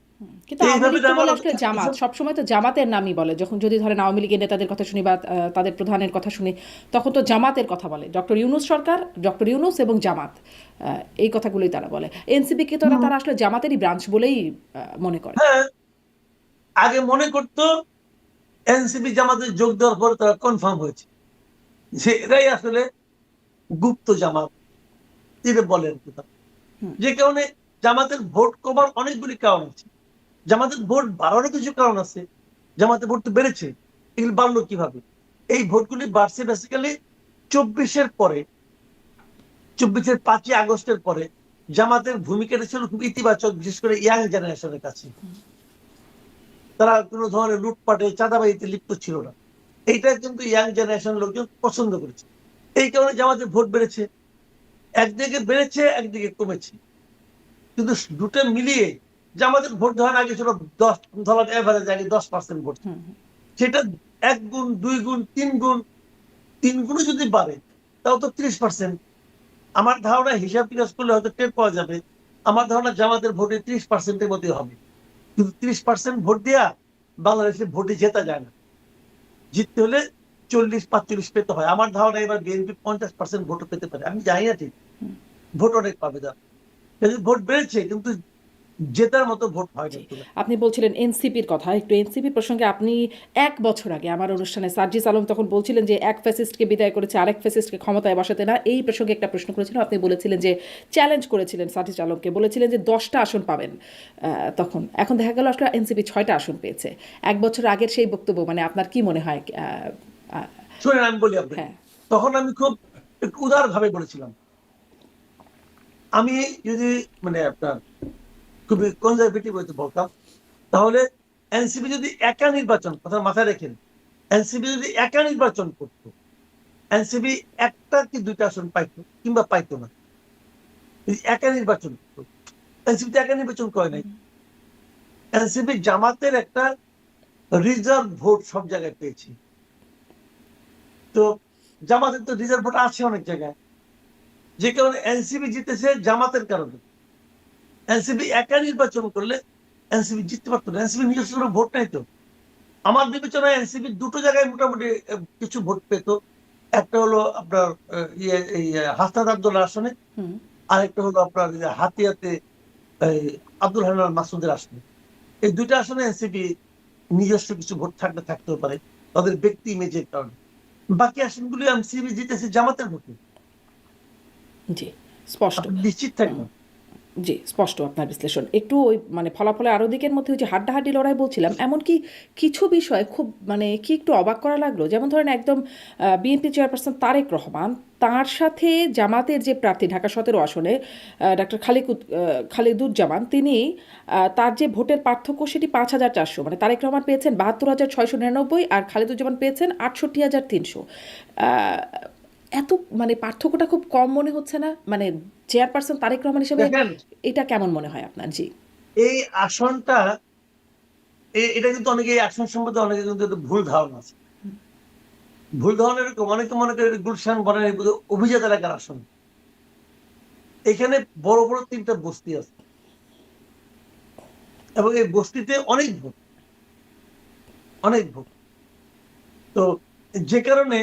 কিন্তু আওয়ামী লীগ তো বলে আসলে জামাত, সবসময় তো জামাতের নামই বলে। যখন যদি ধরেন আওয়ামী লীগের নেতাদের কথা শুনি বা তাদের প্রধানের কথা শুনি, তখন তো জামাতের কথা বলে। ডক্টর ইউনূস সরকার, ডক্টর ইউনূস এবং জামাত, এই কথাগুলোই তারা বলে। এনসিপিকে তো তারা আসলে জামাতেরই ব্রাঞ্চ বলেই মনে করে।
হ্যাঁ, আগে মনে করতো এনসিপি জামাতে যোগ দেওয়ার পর তারা কনফার্ম হয়েছে যে এরাই আসলে গুপ্ত জামাত, এটা বলেন। যে কারণে জামাতের ভোট কমার অনেকগুলি কারণ আছে, জামাতের ভোট বাড়ানোর কিছু কারণ আছে। জামাতের ভোট তো বেড়েছে, এগুলি বাড়লো কিভাবে? এই ভোটগুলি বাড়ছে বেসিক্যালি 24-এর পরে, 24-এর 5ই আগস্টের পরে জামাতের ভূমিকাটা ছিল খুব ইতিবাচক, বিশেষ করে ইয়াং জেনারেশনের কাছে। তারা কোনো ধরনের লুটপাটে চাঁদাবাজিতে লিপ্ত ছিল না, এইটা কিন্তু ইয়াং জেনারেশন লোকজন পছন্দ করেছে। এই কারণে জামাতের ভোট বেড়েছে, একদিকে বেড়েছে একদিকে কমেছে, কিন্তু দুটো মিলিয়ে জামাতের ভোট ধরার আগে ছিল 10, ধরার এভারেজ আগে 10% ভোট, সেটা 1 গুণ 2 গুণ 3 গুণ, 3 গুণও যদি বাড়ে তাও তো 30%। আমার ধারণা হিসাব নিকাশ করলে হয়তো টের পাওয়া যাবে, আমার ধারণা জামাতের ভোটে 30%-এর মধ্যে হবে, কিন্তু 30% ভোট দেওয়া বাংলাদেশে ভোটে জেতা যায় না। জিততে হলে 40-45 পেতে হয়। আমার ধারণা এবার বিএনপি 50% ভোটও পেতে পারে, আমি জানি না ঠিক, ভোট অনেক পাবে তারা, ভোট বেড়েছে কিন্তু জেতার মতো ভোট হয় না।
আপনি বলছিলেন এনসিপির কথা, একটু এনসিপি প্রসঙ্গে আপনি 1 বছর আগে আমার অনুষ্ঠানে সার্জিস আলম তখন বলছিলেন যে এক ফ্যাসিস্টকে বিদায় করেছে আরেক ফ্যাসিস্টকে ক্ষমতায় বসাতে না, এই প্রসঙ্গে একটা প্রশ্ন করেছিলাম, আপনি বলেছিলেন যে চ্যালেঞ্জ করেছিলেন সার্জিস আলমকে, বলেছিলেন যে 10টা আসন পাবেন তখন। এখন দেখা গেল আসলে এনসিপি 6টা আসন পেয়েছে। 1 বছর আগের সেই বক্তব্য মানে আপনার কি মনে হয়?
শুনেন আমি বলি আপনাকে,
হ্যাঁ,
তখন আমি খুব একটু উদার ভাবে বলেছিলাম, আমি যদি মানে আপনার খুবই কনজারভেটিভ হইতে বলতাম, তাহলে এনসিপি যদি একা নির্বাচন, কথা মাথায় রেখেন, এনসিপি যদি একা নির্বাচন করত, এনসিপি 1টা কি 2টা আসন পাইতো কিংবা পাইতো না, যদি একা নির্বাচন করতো। এনসিপি তো একা নির্বাচন করে নাই, এনসিপি জামাতের একটা রিজার্ভ ভোট সব জায়গায় পেয়েছি। তো জামাতের তো রিজার্ভ ভোট আছে অনেক জায়গায়, যে কারণে এনসিপি জিতেছে জামাতের কারণে। এনসিপি একা নির্বাচন করলে এনসিপি জিততে পারতো না, এনসিপি নিজস্ব কোনো ভোট নাই তো। আমার বিবেচনায় এনসিপি 2টো জায়গায় মোটামুটি কিছু ভোট পেত। একটা হলো আপনার হাসনাত আব্দুল্লাহ আসনে, আর একটা হলো আপনার হাতিয়াতে আব্দুল হান্নান মাসুদের আসনে। এই 2টা আসনে এনসিপি নিজস্ব কিছু ভোট থাকতেও পারে তাদের ব্যক্তি ইমেজের কারণে। বাকি আসনগুলি এনসিপি জিতেছে জামাতের ভোটে,
জি স্পষ্ট।
আপনি নিশ্চিত থাকবেন।
জি স্পষ্ট আপনার বিশ্লেষণ। একটু ওই মানে ফলাফলে আরও দিকের মধ্যে ওই যে হাড্ডাহাড্ডি লড়াই বলছিলাম, এমনকি কিছু বিষয় খুব মানে কি একটু অবাক করা লাগলো, যেমন ধরেন একদম বিএনপি চেয়ারপারসন তারেক রহমান, তার সাথে জামাতের যে প্রার্থী ঢাকা 17 আসনে ডাক্তার খালিদুজ্জামান, তিনি তার যে ভোটের পার্থক্য সেটি 5,400, মানে তারেক রহমান পেয়েছেন 72,699 আর খালিদুজ্জামান পেয়েছেন 68,300। এত মানে পার্থক্যটা খুব কম মনে হচ্ছে না? মানে চেয়ারপারসন তারেক রহমান হিসেবে
দেখেন
এটা কেমন মনে হয় আপনার? জি।
এই আসনটা, এটা কিন্তু অনেকে এই আসন সম্বন্ধে অনেকে কিন্তু একটু ভুল ধারণা আছে। ভুল ধারণা এরকম, অনেকে মনে করে গুলশান বনানী অভিজাত এলাকার আসন। এখানে বড় বড় 3টা বস্তি আছে এবং এই বস্তিতে অনেক ভোট, অনেক ভোট। তো যে কারণে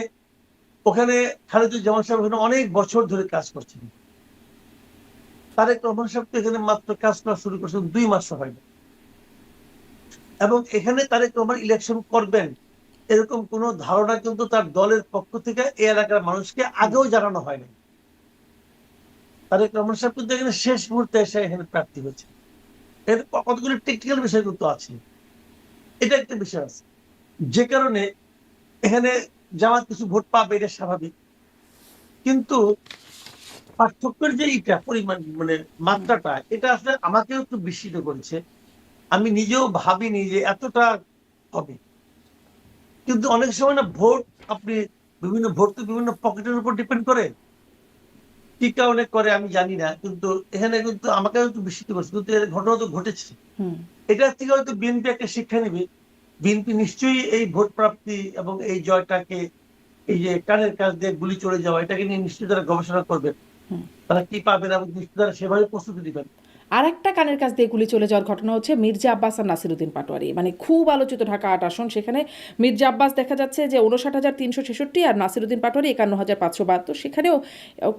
ওখানে খালিদুজ্জামান সাহেব ওখানে অনেক বছর ধরে কাজ করছেন। তারেক রহমান সাহেব তো এখানে মাত্র কাজ করা শুরু করছেন 2 মাস হয় না, এবং এখানে তারেক রহমান ইলেকশন করবেন এরকম কোন ধারণা কিন্তু তার দলের পক্ষ থেকে এই এলাকার মানুষকে আগেও জানানো হয়নি। তারেক রহমান সাহেব কিন্তু এখানে শেষ মুহূর্তে এসে এখানে প্রার্থী হয়েছে। এর কতগুলো টেকনিক্যাল বিষয় কিন্তু আছে, এটা একটা বিষয় আছে, যে কারণে এখানে জামাত কিছু ভোট পাবে, এটা স্বাভাবিক। কিন্তু পার্থক্যের যে এইটা পরিমাণ মানে মাত্রাটা, এটা আসলে আমাকেও একটু বিস্মিত করেছে। আমি নিজেও ভাবিনি যে এতটা হবে। কিন্তু অনেক সময় না ভোট, আপনি বিভিন্ন ভোট তো বিভিন্ন পকেটের উপর ডিপেন্ড করে, কি কারণে করে আমি জানি না, কিন্তু এখানে কিন্তু আমাকে একটু বিস্মিত করছে, কিন্তু এর ঘটনা তো ঘটেছে। এটা থেকে হয়তো বিএনপি একটা শিক্ষা নেবে। বিএনপি নিশ্চয়ই এই ভোট প্রাপ্তি এবং এই জয়টাকে, এই যে কানের কাছ দিয়ে গুলি চলে যাওয়া, এটাকে নিয়ে নিশ্চয়ই তারা গবেষণা করবেন, তারা কি পাবেন এবং নিশ্চয়ই তারা সেভাবে প্রস্তুতি দিবেন।
আর একটা কানের কাছ দিয়ে গুলি চলে যাওয়ার ঘটনা হচ্ছে মির্জা আব্বাস আর নাসিরুদ্দিন পাটোয়ারি, মানে খুব আলোচিত ঢাকা 8 আসন, সেখানে মির্জা আব্বাস দেখা যাচ্ছে যে 59,366 আর নাসিরুদ্দিন পাটোয়ারি 51,572, সেখানেও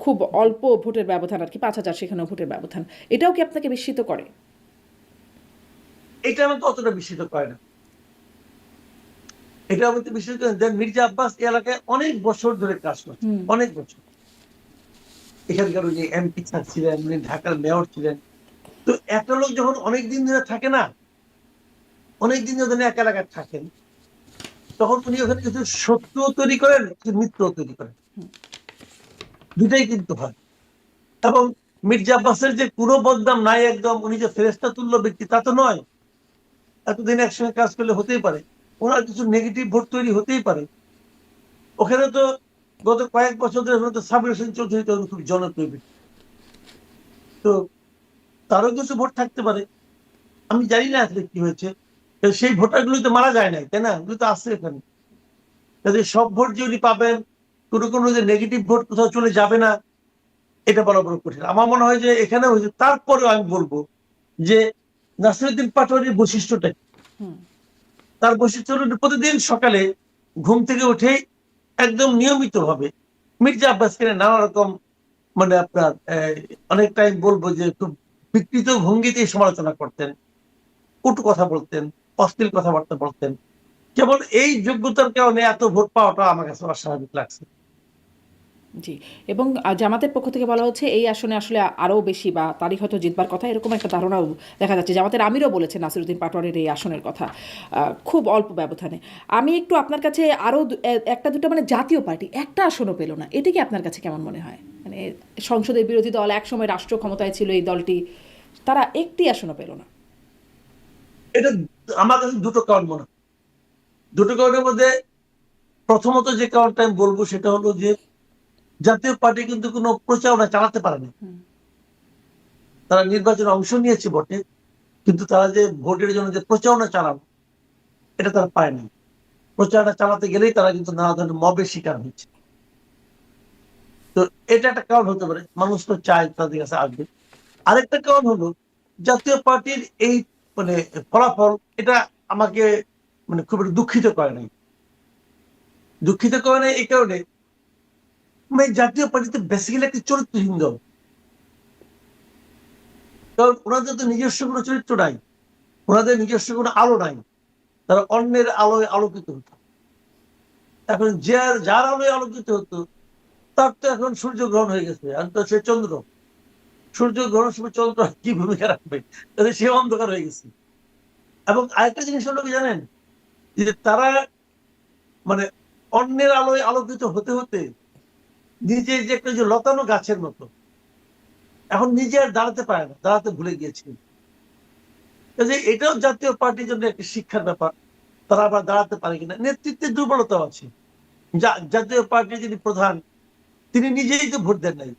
খুব অল্প ভোটের ব্যবধান আর কি, 5,000 সেখানেও ভোটের ব্যবধান। এটাও কি আপনাকে বিস্মিত করে?
এটা আমাকে অতটা বিস্মিত করে না, এটা আমাকে বিস্মিত করে না। মির্জা আব্বাস এই এলাকায় অনেক বছর ধরে কাজ করছে, অনেক বছর। এখানকার ওই যে এমপি ছিলেন, উনি ঢাকার মেয়র ছিলেন। তো একটা লোক যখন অনেকদিন ধরে থাকে না, অনেকদিন ধরে এক এলাকায় থাকেন, তখন উনি ওখানে কিছু শত্রু তৈরি করেন, কিছু মিত্র তৈরি করেন, দুটাই কিন্তু হয়। এবং মির্জা আব্বাসের যে কোনো বদনাম নাই, একদম উনি যে ফেরেশতা তুল্য ব্যক্তি তা তো নয়। এতদিন একসঙ্গে কাজ করলে হতেই পারে ওনার কিছু নেগেটিভ ভোট তৈরি হতেই পারে। ওখানে তো গত কয়েক বছর ধরে সাবির হোসেন চৌধুরী তো খুব জনপ্রিয় ব্যক্তি, তো তারও কিছু ভোট থাকতে পারে। আমি জানি না আসলে কি হয়েছে, সেই ভোটারগুলো তো মারা যায় নাই, তাই না? ওগুলো তো আসছে এখানে। সব ভোট যে উনি পাবেন, কোনো কোনো যে নেগেটিভ ভোট কোথাও চলে যাবে না, এটা বলা বড় কঠিন। আমার মনে হয় যে এখানে হয়েছে। তারপরেও আমি বলবো যে নাসিরুদ্দিন পাটোয়ারির বৈশিষ্ট্যটা কি?
হুম,
তার বৈশিষ্ট্য হলো প্রতিদিন সকালে ঘুম থেকে উঠেই একদম নিয়মিত ভাবে মির্জা আব্বাসকে নিয়ে নানা রকম মানে আপনার অনেক টাইম বলবো যে খুব বিকৃত ভঙ্গিতে সমালোচনা করতেন, কটু কথা বলতেন, অশ্লীল কথাবার্তা বলতেন। কেবল এই যোগ্যতার কারণে এত ভোট পাওয়াটা আমার কাছে অস্বাভাবিক লাগছে।
জি। এবং জামাতের পক্ষ থেকে বলা হচ্ছে এই আসনে আসলে আরও বেশি বা তারই হয়তো জিতবার কথা, এরকম একটা ধারণাও দেখা যাচ্ছে। জামাতের আমিরও বলেছেন নাসিরুদ্দিন পাটোয়ারির এই আসনের কথা খুব অল্প ব্যবধানে। আমি একটু আপনার কাছে আরও একটা দুটো মানে জাতীয় পার্টি একটা আসনও পেল না, এটা কি আপনার কাছে কেমন মনে হয়? মানে সংসদের বিরোধী দল, একসময় রাষ্ট্র ক্ষমতায় ছিল এই দলটি, তারা একটি আসনও পেল না।
এটা আমার কাছে দুটো কারণ মনে হয়। দুটো কারণের মধ্যে প্রথমত যে কারণটা আমি বলবো সেটা হলো যে জাতীয় পার্টি কিন্তু কোনো প্রচারণা চালাতে পারেনি।
হুম,
তারা নির্বাচনে অংশ নিয়েছে বটে, কিন্তু তারা যে ভোটের জন্য যে প্রচারণা চালানো এটা তারা পায়নি। প্রচারণা চালাতে গেলেই তারা কিন্তু নানা ধরনের মবের শিকার হচ্ছে। তো এটা একটা কারণ হতে পারে, মানুষ তো চায় তাদের কাছে আসবে। আরেকটা কারণ হলো জাতীয় পার্টির এই মানে ফলাফল, এটা আমাকে মানে খুব একটা দুঃখিত করে নাই। দুঃখিত করে নাই এই কারণে মানে জাতীয় পার্টিতে বেসিক্যালি একটি চরিত্রহীন দল। কারণ ওনাদের তো নিজস্ব কোনো চরিত্র নাই, ওনাদের নিজস্ব কোনো আলো নাই। তারা অন্যের আলোয় আলোকিত হতো। এখন যার আলোয় আলোকিত হতো তার তো এখন সূর্যগ্রহণ হয়ে গেছে, আর তো সে চন্দ্র। সূর্যগ্রহণের সময় চন্দ্র কি ভূমিকা রাখবে, তাহলে সে অন্ধকার হয়ে গেছে। এবং আরেকটা জিনিস হলো কি জানেন, যে তারা মানে অন্যের আলোয় আলোকিত হতে হতে নিজে যে একটা যে লতানো গাছের মতো এখন নিজে আর দাঁড়াতে পারে না, দাঁড়াতে ভুলে গিয়েছে। কাজে এটাও জাতীয় পার্টির জন্য একটা শিক্ষার ব্যাপার। তারা আবার দাঁড়াতে পারে কিনা, নেতৃত্বের দুর্বলতা আছে। জাতীয় পার্টির যিনি প্রধান তিনি নিজেই তো ভোট দেন নাই।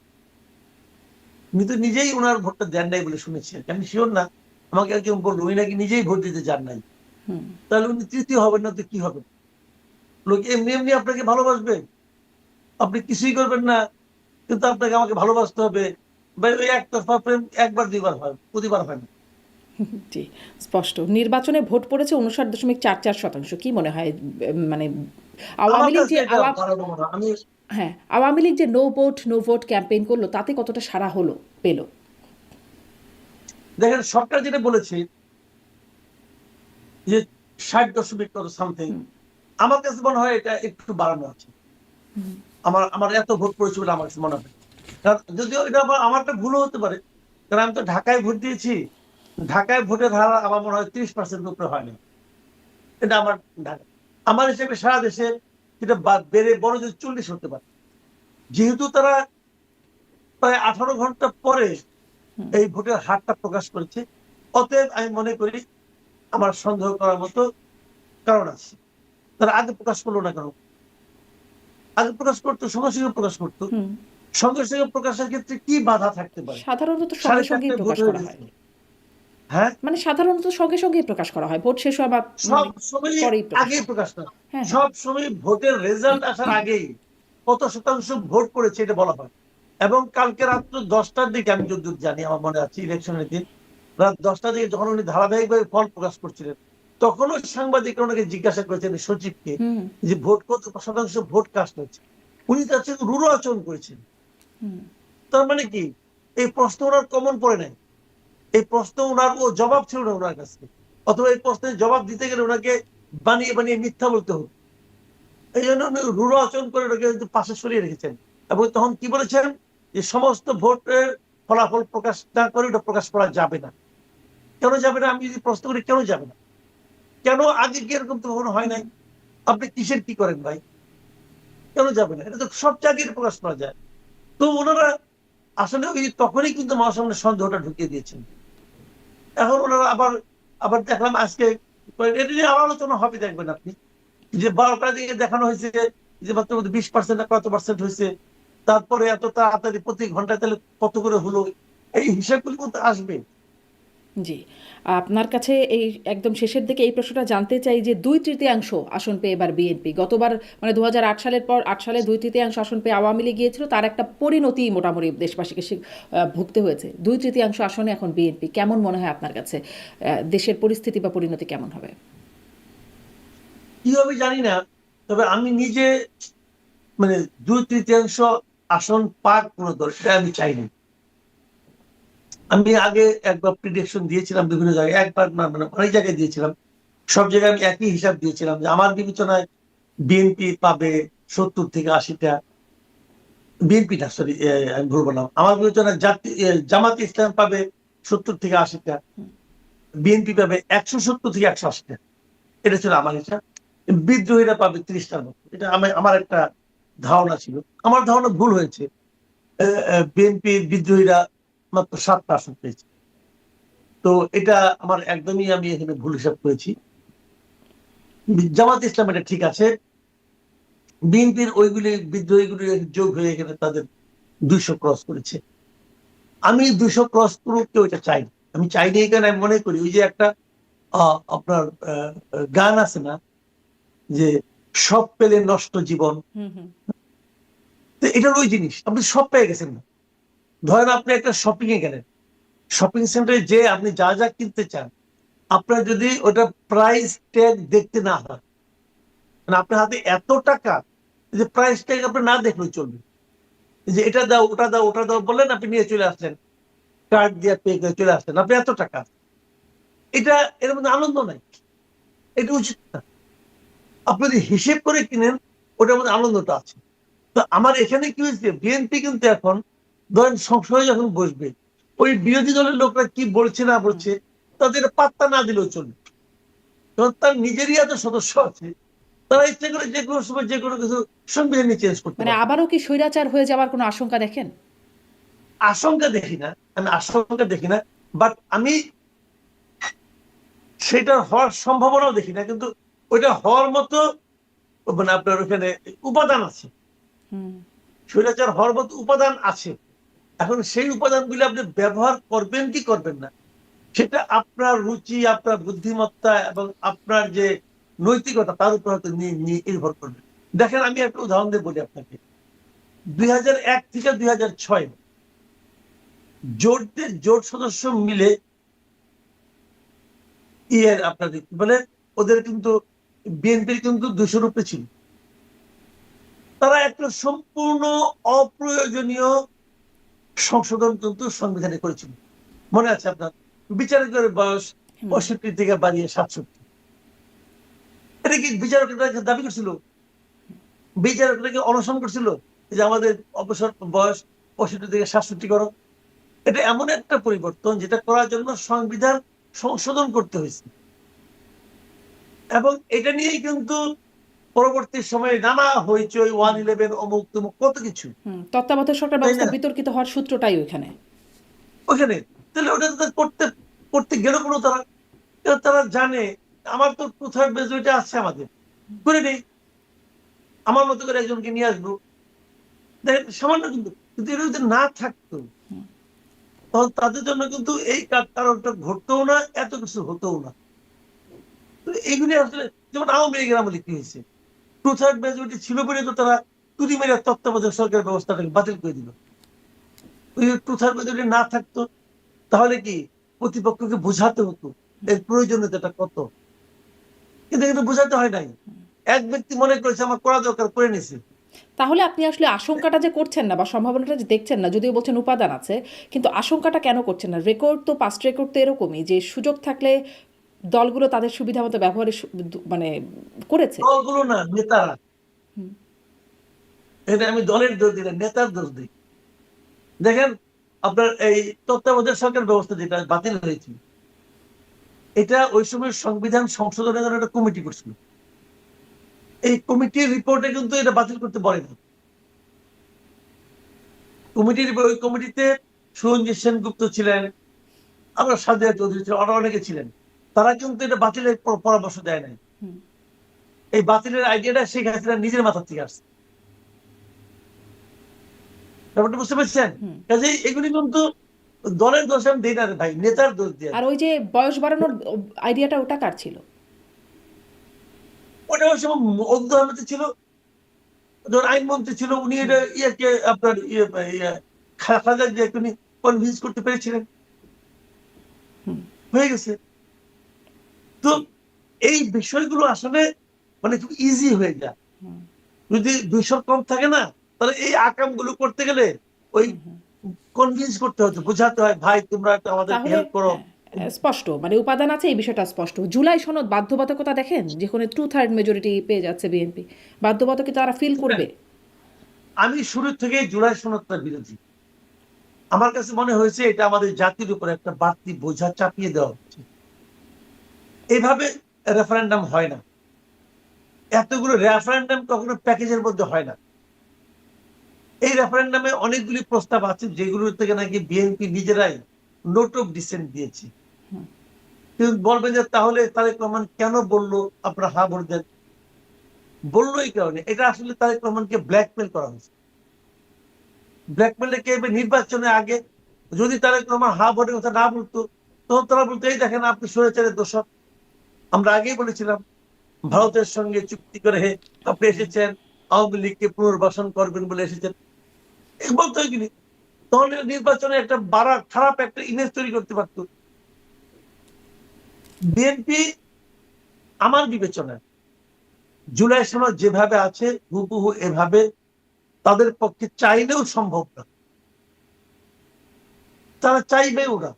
উনি তো নিজেই ওনার ভোটটা দেন নাই বলে শুনেছি, আমি শিওর না। আমাকে একজন বললো উনি নাকি নিজেই ভোট দিতে যান নাই।
হুম।
তাহলে উনি তৃতীয় হবেন না তো কি হবে? লোক এমনি এমনি আপনাকে ভালোবাসবে, আপনি কিছুই করবেন না কিন্তু আপনাকে আমাকে ভালোবাসতে হবে। ভাই ওই একতরফা প্রেম একবার দুইবার হয়, প্রতিবার হয় না।
জি, স্পষ্ট। নির্বাচনে ভোট পড়েছে ৫৯.৪৪%। কি মনে হয় মানে
আমার
আওয়ামী লীগ
কাছে
যে
এটা বাড়াবো না আমি।
হ্যাঁ, আওয়ামী লীগ যে নো ভোট ক্যাম্পেইন করলো তাতে কতটা সাড়া হলো, পেল?
দেখেন সরকার যেটা বলেছে যে ৬০ দশমিক কত সামথিং,
হুম,
আমার কাছে মনে হয় এটা একটু বাড়ানো আছে।
হুম,
আমার আমার এত ভোট পড়েছে বলে আমার কাছে মনে হয়। কারণ যদিও এটা আমার একটা ভুলও হতে পারে, কারণ আমি তো ঢাকায় ভোট দিয়েছি। ঢাকায় ভোটের হার আমার মনে হয় ৩০% উপরে হয়নি। এটা আমার ঢাকা, আমার হিসেবে সারা দেশে এটা বেড়ে বড় যদি ৪০ হতে পারে। যেহেতু তারা প্রায় ১৮ ঘন্টা পরে
হুম,
এই ভোটের হারটা প্রকাশ করেছে, অতএব আমি মনে করি আমার সন্দেহ করার মতো কারণ আছে। তারা আগে প্রকাশ করলো না কেন? আগে প্রকাশ করতো, সঙ্গে সঙ্গে প্রকাশ করতো।
হুম।
সঙ্গে সঙ্গে প্রকাশের ক্ষেত্রে কি বাধা থাকতে পারে?
সাধারণত সঙ্গে সঙ্গেই
৪:৩০ ভোট
প্রকাশ
হয়ে
করা হয়।
গেছে। হ্যাঁ,
মানে সাধারণত সঙ্গে সঙ্গেই প্রকাশ করা হয়। ভোট শেষ হওয়া বা
সব
মানে
সময়
পরেই প্রকাশ
আগেই
করা হয়।
প্রকাশ না।
হ্যাঁ, হ্যাঁ।
সব সময় ভোটের রেজাল্ট আসার আগেই কত শতাংশ ভোট পড়েছে এটা বলা হয়। এবং কালকে রাত্র ১০টার দিকে আমি যতদূর জানি, আমার মনে আছে ইলেকশনের দিন রাত ১০টার দিকে যখন উনি ধারাবাহিকভাবে ফল প্রকাশ করছিলেন, তখনও সাংবাদিকরা ওনাকে জিজ্ঞাসা করেছেন সচিবকে
হুম,
যে ভোট কত শতাংশ ভোট কাস্ট হয়েছে। উনি তার সাথে রূঢ় আচরণ করেছেন।
হুম,
তার মানে কি, এই প্রশ্ন ওনার কমন পড়ে নাই। এই প্রশ্ন ওনার ও জবাব ছিল না ওনার কাছে, অথবা এই প্রশ্নের জবাব দিতে গেলে ওনাকে বানিয়ে বানিয়ে মিথ্যা বলতে হতো। এই জন্য উনি রূঢ় আচরণ করে ওনাকে কিন্তু পাশে সরিয়ে রেখেছেন। এবং তখন কি বলেছেন যে সমস্ত ভোটের ফলাফল প্রকাশ না করে ওটা প্রকাশ করা যাবে না। কেন যাবে না? আমি যদি প্রশ্ন করি কেন যাবে না? কেন আগে কি এরকম তো কখনো হয়
হুম।
নাই? আপনি কিসের কি করেন ভাই? কেন যাবে না? এটা তো সব জায়গায় প্রকাশ করা যায়। তো ওনারা আসলে ওই তখনই কিন্তু আমার সামনে সন্দেহটা ঢুকিয়ে দিয়েছেন। এখন ওনারা আবার আবার দেখলাম আজকে এটা নিয়ে আবার আলোচনা হবে দেখবেন আপনি, যে ১২টার দিকে দেখানো হয়েছে যে মাত্র ২০% না কত পার্সেন্ট হয়েছে। তারপরে এত তাড়াতাড়ি প্রতি ঘন্টায় তাহলে কত করে হলো, এই হিসাবগুলো কিন্তু আসবে।
জি, আপনার কাছে এই একদম শেষের দিকে এই প্রশ্নটা জানতে চাই যে 2/3 আসন পেয়ে এবার বিএনপি, গতবার মানে 2008 সালের পর 8 সালে 2/3 আসন পেয়ে আওয়ামী লীগ গিয়েছিল, তার একটা পরিণতি মোটামুটি দেশবাসীকে ভুগতে হয়েছে। 2/3 আসনে এখন বিএনপি, কেমন মনে হয় আপনার কাছে দেশের পরিস্থিতি বা পরিণতি কেমন হবে?
কি হবে জানি না, তবে আমি নিজে মানে 2/3 আসন পাক কোন দল, সেটা আমি চাইনি। আমি আগে একবার প্রিডিকশন দিয়েছিলাম বিভিন্ন জায়গায়, একবার না মানে অনেক জায়গায় দিয়েছিলাম। সব জায়গায় আমি একই হিসাব দিয়েছিলাম যে আমার বিবেচনায় বিএনপি পাবে 70 থেকে 80টা। বিএনপি না, সরি, আমি ভুল বললাম। আমার বিবেচনায় জামাত ইসলাম পাবে 70 থেকে 80টা, বিএনপি পাবে 170 থেকে 180টা। এটা ছিল আমার হিসাব। বিদ্রোহীরা পাবে 30টার মতো, এটা আমার একটা ধারণা ছিল। আমার ধারণা ভুল হয়েছে। বিএনপি বিদ্রোহীরা মাত্র 7টা আসন পেয়েছে। তো এটা আমার একদমই, আমি এখানে ভুল হিসাব করেছি। জামাত ইসলাম এটা ঠিক আছে, বিএনপির ওইগুলি বিদ্রোহীগুলি যোগ হয়ে এখানে তাদের 200 ক্রস করেছে। আমি 200 ক্রস করুক, কেউ এটা চাই না। আমি চাইনি এই কারণে আমি মনে করি ওই যে একটা আপনার গান আছে না, যে সব পেলে নষ্ট জীবন।
হুম হুম
তো এটার ওই জিনিস, আপনি সব পেয়ে গেছেন না। ধরেন আপনি একটা শপিং এ গেলেন, শপিং সেন্টারে যে আপনি যা যা কিনতে চান, আপনার যদি ওটা প্রাইস ট্যাগ দেখতে না হয়, মানে আপনার হাতে এত টাকা যে প্রাইস ট্যাগ আপনি না দেখলেও চলবে, যে এটা দাও ওটা দাও ওটা দাও বললেন, আপনি নিয়ে চলে আসলেন, কার্ড দিয়ে পে করে চলে আসলেন, আপনি এত টাকা। এটা, এর মধ্যে আনন্দ নাই, এটা উচিত না। আপনি যদি হিসেব করে কিনেন, ওটার মধ্যে আনন্দটা আছে। তো আমার এখানে কি হয়েছে, বিএনপি কিন্তু এখন ধরেন সংসদে যখন বসবে, ওই বিরোধী দলের লোকরা কি বলছে না
হুম।
বলছে তাদের পাত্তা না দিলেও চলবে, কারণ তার নিজেরই এত সদস্য আছে। তারা ইচ্ছে করে যে কোনো সময় যে কোনো কিছু সংবিধানে চেঞ্জ করতে
মানে
পারবে।
আবারও কি স্বৈরাচার হয়ে যাওয়ার কোনো আশঙ্কা দেখেন?
আশঙ্কা দেখি না, আমি আশঙ্কা দেখি না, বাট আমি সেটা হওয়ার সম্ভাবনাও দেখি না, কিন্তু ওইটা হওয়ার মতো মানে আপনার ওখানে উপাদান আছে।
হুম।
স্বৈরাচার হওয়ার মতো উপাদান আছে। এখন সেই উপাদানগুলি আপনি ব্যবহার করবেন কি করবেন না, সেটা আপনার রুচি, আপনার বুদ্ধিমত্তা এবং আপনার যে নৈতিকতা, তার উপর হয়তো নির্ভর করবে। দেখেন, আমি একটা উদাহরণ দিয়ে বলি আপনাকে। 2001 থেকে 2006 জোট সদস্য মিলে আপনার কি বলে, ওদের কিন্তু বিএনপির কিন্তু 200 উপরে ছিল। তারা একটা সম্পূর্ণ অপ্রয়োজনীয় সংশোধন কিন্তু সংবিধানে করেছিল। মনে আছে আপনার, বিচারকের বয়স
হুম।
65 থেকে বাড়িয়ে 67। এটা কি বিচারকরা দাবি করছিল? বিচারকরা কি অনশন করছিল যে আমাদের অবসর বয়স 65 থেকে 67 করো? এটা এমন একটা পরিবর্তন যেটা করার জন্য সংবিধান সংশোধন করতে হয়েছে, এবং এটা নিয়েই কিন্তু পরবর্তী সময়ে নানা হইচই, 111, অমুক তমুক, কত কিছু,
হুম, তত্ত্বাবধায়ক সরকার
তাই
ব্যবস্থা
না?
বিতর্কিত হওয়ার সূত্রটাই ওইখানে।
ওখানে তাহলে ওটা তো করতে করতে গেল কোনো তারা, তারা জানে আমার তো 2/3 মেজরিটি আছে, আমাদের করে নেই, আমার মতো করে একজনকে নিয়ে আসবো। দেখেন সামান্য, কিন্তু কিন্তু এটা যদি না থাকতো, তখন তাদের জন্য কিন্তু এই কারণটা ঘটতেও না, এত কিছু হতেও না। তো এইগুলি আসলে, যেমন আওয়ামী লীগের আমলে কি হয়েছে, 2/3 মেজরিটি ছিল বলে তো তারা তুলি মেরে তত্ত্বাবধায়ক সরকারের ব্যবস্থাটাকে বাতিল করে দিল। ওই 2/3 মেজরিটি না থাকতো, তাহলে কি প্রতিপক্ষকে বোঝাতে হতো এর প্রয়োজনীয়তাটা কত, কিন্তু কিন্তু বোঝাতে হয় নাই। এক ব্যক্তি মনে করেছে আমার করা দরকার, করে নিছে।
তাহলে আপনি আসলে আশঙ্কাটা যে করছেন না বা সম্ভাবনাটা যে দেখছেন না, যদিও বলছেন উপাদান আছে, কিন্তু আশঙ্কাটা কেন করছেন না? রেকর্ড তো, পাস্ট রেকর্ড তো এরকমই যে সুযোগ থাকলে দলগুলো তাদের সুবিধা মতো ব্যবহারের মানে করেছে।
দলগুলো না, নেতারা।
হুম।
এটা আমি দলের দোষ দিই না, নেতার দোষ দিই। দেখেন, আপনার এই তত্ত্বাবধায়ক সরকার ব্যবস্থা যেটা বাতিল হয়েছিল, এটা ওই সময় সংবিধান সংশোধনের জন্য একটা কমিটি করছিল। এই কমিটির রিপোর্টে কিন্তু এটা বাতিল করতে বলে না। ওই কমিটিতে সুরঞ্জিত সেনগুপ্ত ছিলেন, আমরা সাদিয়া চৌধুরী ছিলেন, আরো অনেকে ছিলেন। তারা কিন্তু এটা বাতিলের পরামর্শ দেয় নাই।
হুম।
এই বাতিলের আইডিয়াটা শেখ হাসিনা নিজের মাথা থেকে আসছে। ব্যাপারটা বুঝতে পারছেন?
হুম।
কাজে এগুলি কিন্তু দলের দোষ আমি দিই না রে ভাই, নেতার দোষ দিয়ে।
আর ওই যে বয়স বাড়ানোর আইডিয়াটা ওটা কার ছিল?
ওটা ওই সময় অদ্য আহমেদ ছিল, যখন আইনমন্ত্রী ছিল, উনি এটা ইয়েকে আপনার খালেদা জিয়াকে উনি কনভিন্স করতে পেরেছিলেন,
হুম,
হয়ে গেছে। তো
জি,
এই বিষয়গুলো আসলে মানে খুব ইজি হয়ে যায়।
হুম,
যদি 200 কম থাকে না, তাহলে এই আকাম গুলো করতে গেলে ওই
হুম, হুম।
কনভিন্স করতে হতো, বোঝাতে হয় ভাই তোমরা একটু আমাদেরকে
তাহলে
হেল্প করো।
হ্যাঁ, স্পষ্ট মানে উপাদান আছে, এই বিষয়টা স্পষ্ট। জুলাই সনদ বাধ্যবাধকতা দেখেন, যেখানে 2/3 মেজরিটি পেয়ে যাচ্ছে বিএনপি, বাধ্যবাধকতা তারা ফিল করবে?
আমি শুরু থেকে জুলাই সনদটার বিরোধী। আমার কাছে মনে হয়েছে এটা আমাদের জাতির উপর একটা বাড়তি বোঝা চাপিয়ে দেওয়া হচ্ছে। এইভাবে রেফারেন্ডাম হয় না, এতগুলো রেফারেন্ডাম কখনো প্যাকেজের মধ্যে হয় না। এই রেফারেন্ডামে অনেকগুলি প্রস্তাব আছে যেগুলো থেকে নাকি বিএনপি নিজেরাই নোট অফ ডিসেন্ট দিয়েছে।
হুম,
কিন্তু বলবেন যে তাহলে তারেক রহমান কেন বললো আপনারা হা ভোট দেন? বললো এই কারণে, এটা আসলে তারেক রহমানকে ব্ল্যাকমেল করা হয়েছে। ব্ল্যাকমেলে কে? নির্বাচনের আগে যদি তারেক রহমান হা ভোটের কথা না বলতো, তখন তারা বলতো এই দেখেন আপনি স্বৈরাচারের দোষক। আমরা আগেই বলেছিলাম
হুম,
ভারতের সঙ্গে চুক্তি করে আপনি
হুম,
এসেছেন, আওয়ামী লীগকে পুনর্বাসন করবেন বলে এসেছেন, এই বলতো এগুলি। তখন নির্বাচনে একটা খারাপ একটা ইমেজ তৈরি করতে পারতো বিএনপি। আমার বিবেচনায় জুলাই সনদ যেভাবে আছে হুবহু এভাবে তাদের পক্ষে চাইলেও সম্ভব না, তারা চাইবেও না।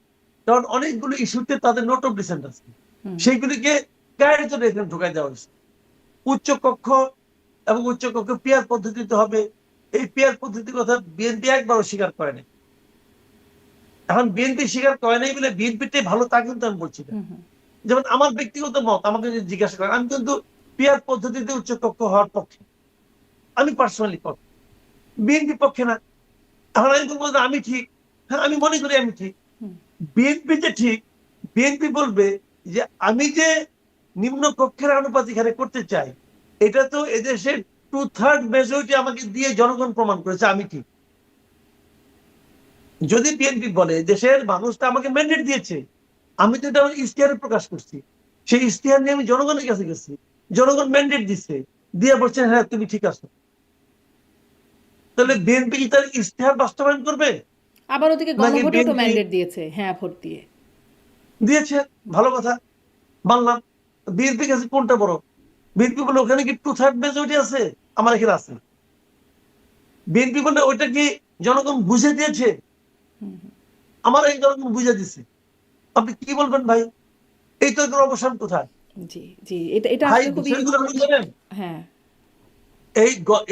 কারণ অনেকগুলো ইস্যুতে তাদের নোট অফ ডিসেন্ট আছে,
হুম,
সেইগুলিকে গায়ের জন্য এখানে ঢুকাই দেওয়া হয়েছে। উচ্চ কক্ষ এবং উচ্চ কক্ষ পিয়ার পদ্ধতিতে হবে, এই পিয়ার পদ্ধতির কথা বিএনপি একবারও স্বীকার করে নাই। এখন বিএনপি স্বীকার করে নাই বলে বিএনপিটাই ভালো তা কিন্তু আমি বলছি না।
হুম, হুম,
যেমন আমার ব্যক্তিগত মত, আমাকে যদি জিজ্ঞাসা করেন, আমি কিন্তু পিয়ার পদ্ধতিতে উচ্চ কক্ষ হওয়ার পক্ষে, আমি পার্সোনালি পক্ষে, বিএনপি পক্ষে না। এখন আমি বলবো যে আমি ঠিক, হ্যাঁ আমি মনে করি আমি ঠিক।
হুম,
বিএনপি যে ঠিক, বিএনপি বলবে যে আমি যে নিম্ন কক্ষের আনুপাতিক হারে করতে চাই, এটা তো এদেশের 2/3 মেজরিটি আমাকে দিয়ে জনগণ প্রমাণ করেছে আমি ঠিক। যদি বিএনপি বলে দেশের মানুষ তো আমাকে ম্যান্ডেট দিয়েছে, আমি তো এটা ইশতেহারে প্রকাশ করছি, সেই ইশতেহার নিয়ে আমি জনগণের কাছে গেছি, জনগণ ম্যান্ডেট দিচ্ছে, দিয়ে বলছেন হ্যাঁ তুমি ঠিক আছো, তাহলে বিএনপি কি তার ইশতেহার বাস্তবায়ন করবে?
আবার ওদিকে
নাকি
গণভোটেও তো
বিএনপি
ম্যান্ডেট দিয়েছে হ্যাঁ ভোট দিয়ে।
দিয়েছে, ভালো কথা, মানলাম। বিএনপি কাছে কোনটা বড়? বিএনপি বলে ওখানে কি 2/3 মেজরিটি আছে, আমার এখানে আছে। বিএনপি বলে ওইটা কি জনগণ বুঝে দিয়েছে,
হুম, হুম,
আমার এই জনগণ বুঝে দিচ্ছে। আপনি কি বলবেন ভাই? এই তো এগুলো অবসান কোথায়?
জি, জি, এটা এটা
ভাই
আসলে খুবই
বিষয়গুলো আপনি জানেন,
হ্যাঁ,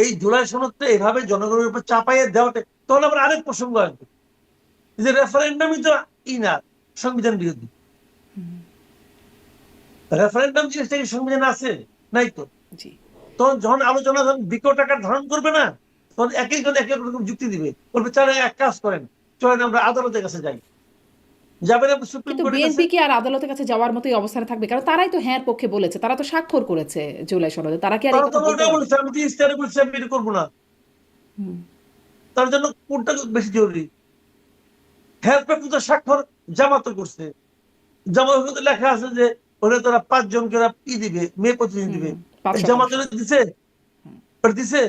এই জুলাই সনদটা এভাবে জনগণের উপর চাপাইয়ে দেওয়াটা, তখন আবার আরেক প্রসঙ্গ আসবে যে রেফারেন্ডামই তো না, সংবিধান বিরোধী।
হুম,
রেফারেন্ডাম জিনিসটা কি সংবিধানে আছে? নাই তো।
জি।
তখন যখন আলোচনা যখন বিকট আকার ধারণ করবে না, তখন এক একজন এক এক রকম যুক্তি দিবে, বলবে তাহলে এক কাজ করেন, চলেন আমরা আদালতের কাছে যাই, যাবেন আপনি সুপ্রিম
কিন্তু
কোর্টের কাছে।
বিএনপি কি আর আদালতের কাছে যাওয়ার মতোই অবস্থানে থাকবে? কারণ তারাই তো হ্যাঁর পক্ষে বলেছে, তারা তো স্বাক্ষর করেছে জুলাই সনদে, তারা কি আর এই
তারা তো
কথা বলতে
ওটা
পারবে?
বলছে আমি তো ইস্তাহারে বলছি আমি এটা করবো না।
হুম,
তার জন্য কোনটা বেশি জরুরি? হ্যাঁ তো স্বাক্ষর জামাত করছে, জামাত লেখা আছে যে ওরা তারা 5 জনকে দিবে, মেয়ে প্রতিনিধি
হুম,
দিবে।
হুম, ৫
জামাত
শতাংশ।
দিছে,
হুম,
দিছে,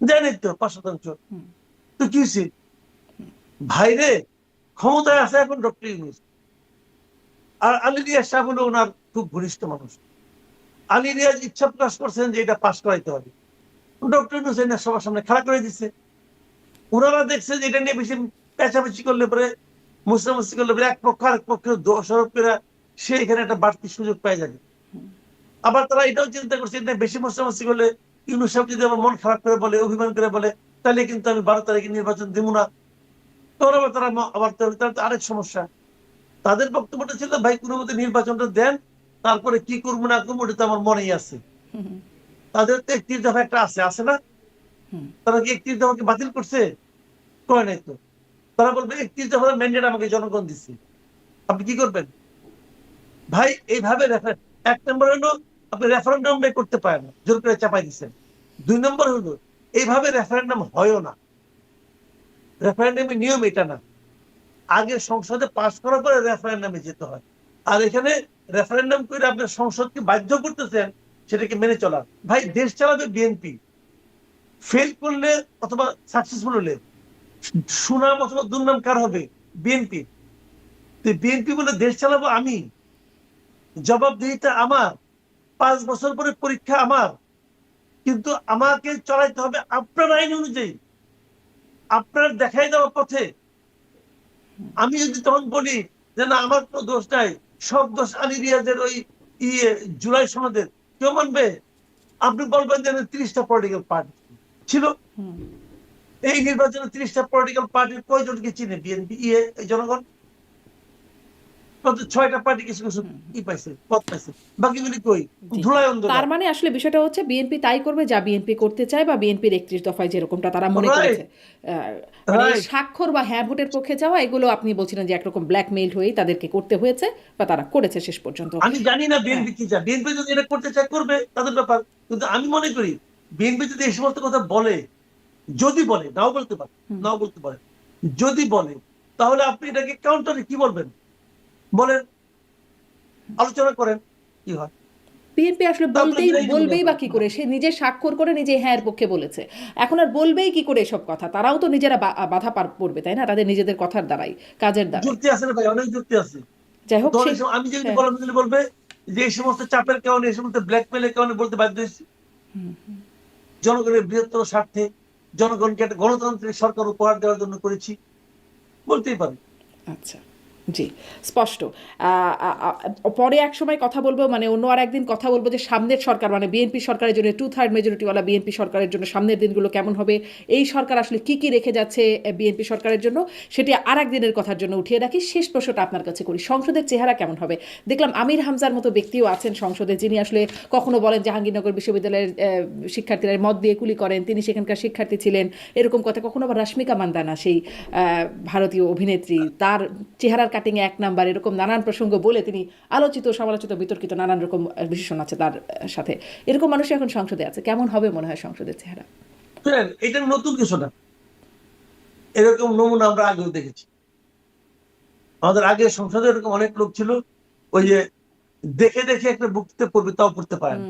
দেয়নি তো 5%।
হুম,
তো কি হয়েছে ভাইরে? ক্ষমতায় আছে এখন ডক্টর ইউনূস, আর আলী রিয়াজ সাহেব হলো ওনার খুব ঘনিষ্ঠ মানুষ। আলী রিয়াজ ইচ্ছা প্রকাশ করছেন যে এটা পাশ করাইতে হবে, ডক্টর ইউনূস এনে সবার সামনে খাড়া করে দিচ্ছে। ওনারা দেখছে যে এটা নিয়ে বেশি পেঁচাপেচি করলে পরে, মুসলামসি করলে পরে এক পক্ষ আরেক পক্ষের দোষারোপ করে সে এখানে একটা বাড়তি সুযোগ পাই যাবে। আবার তারা এটাও চিন্তা করছে এটা বেশি মুসলামসি করলে ইউনূস সাহেব যদি আমার মন খারাপ করে বলে, অভিমান করে বলে, তাহলে কিন্তু আমি 12 তারিখে নির্বাচন দিব না। তখন আবার তারা আবার তারা তো আরেক সমস্যা। তাদের বক্তব্যটা ছিল ভাই কোনো মতে নির্বাচনটা দেন, তারপরে কি করবো না করবো ওটা তো আমার মনেই আছে।
হুম, হুম,
তাদের তো 31 দফা একটা আছে, আছে না?
হুম,
তারা কি 31 দফাকে বাতিল করছে? করে নাই তো। তারা বলবে 31 দফার ম্যান্ডেট আমাকে জনগণ দিচ্ছে, আপনি কি করবেন? ভাই এইভাবে এক নম্বর হলো আপনি রেফারেন্ডাম করতে পারেন না, জোর করে চাপাই দিচ্ছেন। 2 নম্বর হলো এইভাবে রেফারেন্ডাম হয়ও না, রেফারেন্ডামের নিয়ম এটা না। আগে সংসদে পাস করার পরে রেফারেন্ডামে যেতে হয়। আর এখানে রেফারেন্ডাম করে আপনার সংসদকে বাধ্য করতেছেন সেটাকে মেনে চলার। ভাই দেশ চালাবে বিএনপি, ফেল করলে অথবা সাকসেসফুল হলে সুনাম অথবা দুর্নাম কার হবে? বিএনপি। বিএনপি বলে দেশ চালাবো আমি, জবাবদিহিতা আমার, 5 বছর পরে পরীক্ষা আমার, কিন্তু আমাকে চলাইতে হবে আপনার আইন অনুযায়ী, আপনার দেখাই দেওয়া পথে। আমি যদি তখন বলি যে না আমার কোনো দোষ নাই, সব দোষ আলী রিয়াজের ওই জুলাই সনদের, কেউ মানবে? আপনি বলবেন যে 30টা পলিটিক্যাল পার্টি ছিল, এই নির্বাচনে 30টা পলিটিক্যাল পার্টির কয়জনকে চিনে বিএনপি জনগণ? 6টা পার্টি কিছু কিছু কি পাইছে, পদ পাইছে, বাকিগুলি কই? ধুলায় অন্ধকার।
তার মানে আসলে বিষয়টা হচ্ছে বিএনপি তাই করবে যা বিএনপি করতে চায়, বা বিএনপির 31 দফায় যেরকমটা তারা মনে করেছে। মানে স্বাক্ষর বা হ্যাঁ ভোটের পক্ষে যাওয়া এগুলো আপনি বলছিলেন যে একরকম ব্ল্যাকমেইল হয়েই তাদেরকে করতে হয়েছে, বা তারা করেছে শেষ পর্যন্ত।
আমি জানি না বিএনপি কি চায়, বিএনপি যদি এটা করতে চায় করবে, তাদের ব্যাপার। কিন্তু আমি মনে করি বিএনপি যদি এই সমস্ত কথা বলে, যদি বলে, নাও বলতে পারে, নাও বলতে পারে, যদি বলে, তাহলে আপনি এটাকে কাউন্টারে কি বলবেন? বলেন, আলোচনা করেন, কি হয়।
বিএনপি আসলে বলবেই বা কি করে? সে নিজে স্বাক্ষর করে নিজে হ্যাঁ এর পক্ষে বলেছে, এখন আর বলবেই কি করে এসব কথা? তারাও তো নিজেরা বাধা পড়বে, তাই না? তাদের নিজেদের কথার দ্বারাই, কাজের দ্বারাই।
যুক্তি আছে না ভাই, অনেক যুক্তি আছে।
যাই হোক,
আমি যদি বলবে যে এই সমস্ত চাপের কারণে, এই সমস্ত ব্ল্যাকমেলের কারণে বলতে বাধ্য হয়েছি, জনগণের বৃহত্তর স্বার্থে জনগণকে একটা গণতান্ত্রিক সরকার উপহার দেওয়ার জন্য করেছি, বলতেই পারি।
আচ্ছা, জি, স্পষ্ট। পরে এক সময় কথা বলবো, মানে অন্য আর একদিন কথা বলবো যে সামনের সরকার, মানে বিএনপি সরকারের জন্য 2/3 মেজরিটিওয়ালা বিএনপি সরকারের জন্য সামনের দিনগুলো কেমন হবে, এই সরকার আসলে কি কি রেখে যাচ্ছে বিএনপি সরকারের জন্য, সেটি আর একদিনের কথার জন্য উঠিয়ে রাখি। শেষ প্রশ্নটা আপনার কাছে করি, সংসদের চেহারা কেমন হবে? দেখলাম আমির হামজার মতো ব্যক্তিও আছেন সংসদে, যিনি আসলে কখনো বলেন জাহাঙ্গীরনগর বিশ্ববিদ্যালয়ের শিক্ষার্থীরা মদ দিয়ে কুলি করেন, তিনি সেখানকার শিক্ষার্থী ছিলেন, এরকম কথা। কখনো আবার রাশ্মিকা মান্দানা, সেই ভারতীয় অভিনেত্রী, তার চেহারার কাটিংয়ে 1 নাম্বার, এরকম নানান প্রসঙ্গ বলে তিনি আলোচিত, সমালোচিত, বিতর্কিত নানান রকম বিশেষণ আছে তার সাথে। এরকম মানুষ এখন সংসদে আছে, কেমন হবে মনে হয় সংসদের চেহারা?
এটা নতুন কিছু না, এরকম নমুনা আমরা আগেও দেখেছি। আমাদের আগে সংসদে এরকম অনেক লোক ছিল, ওই যে দেখে দেখে একটা বক্তৃতা পড়বে, তাও পড়তে পারে না।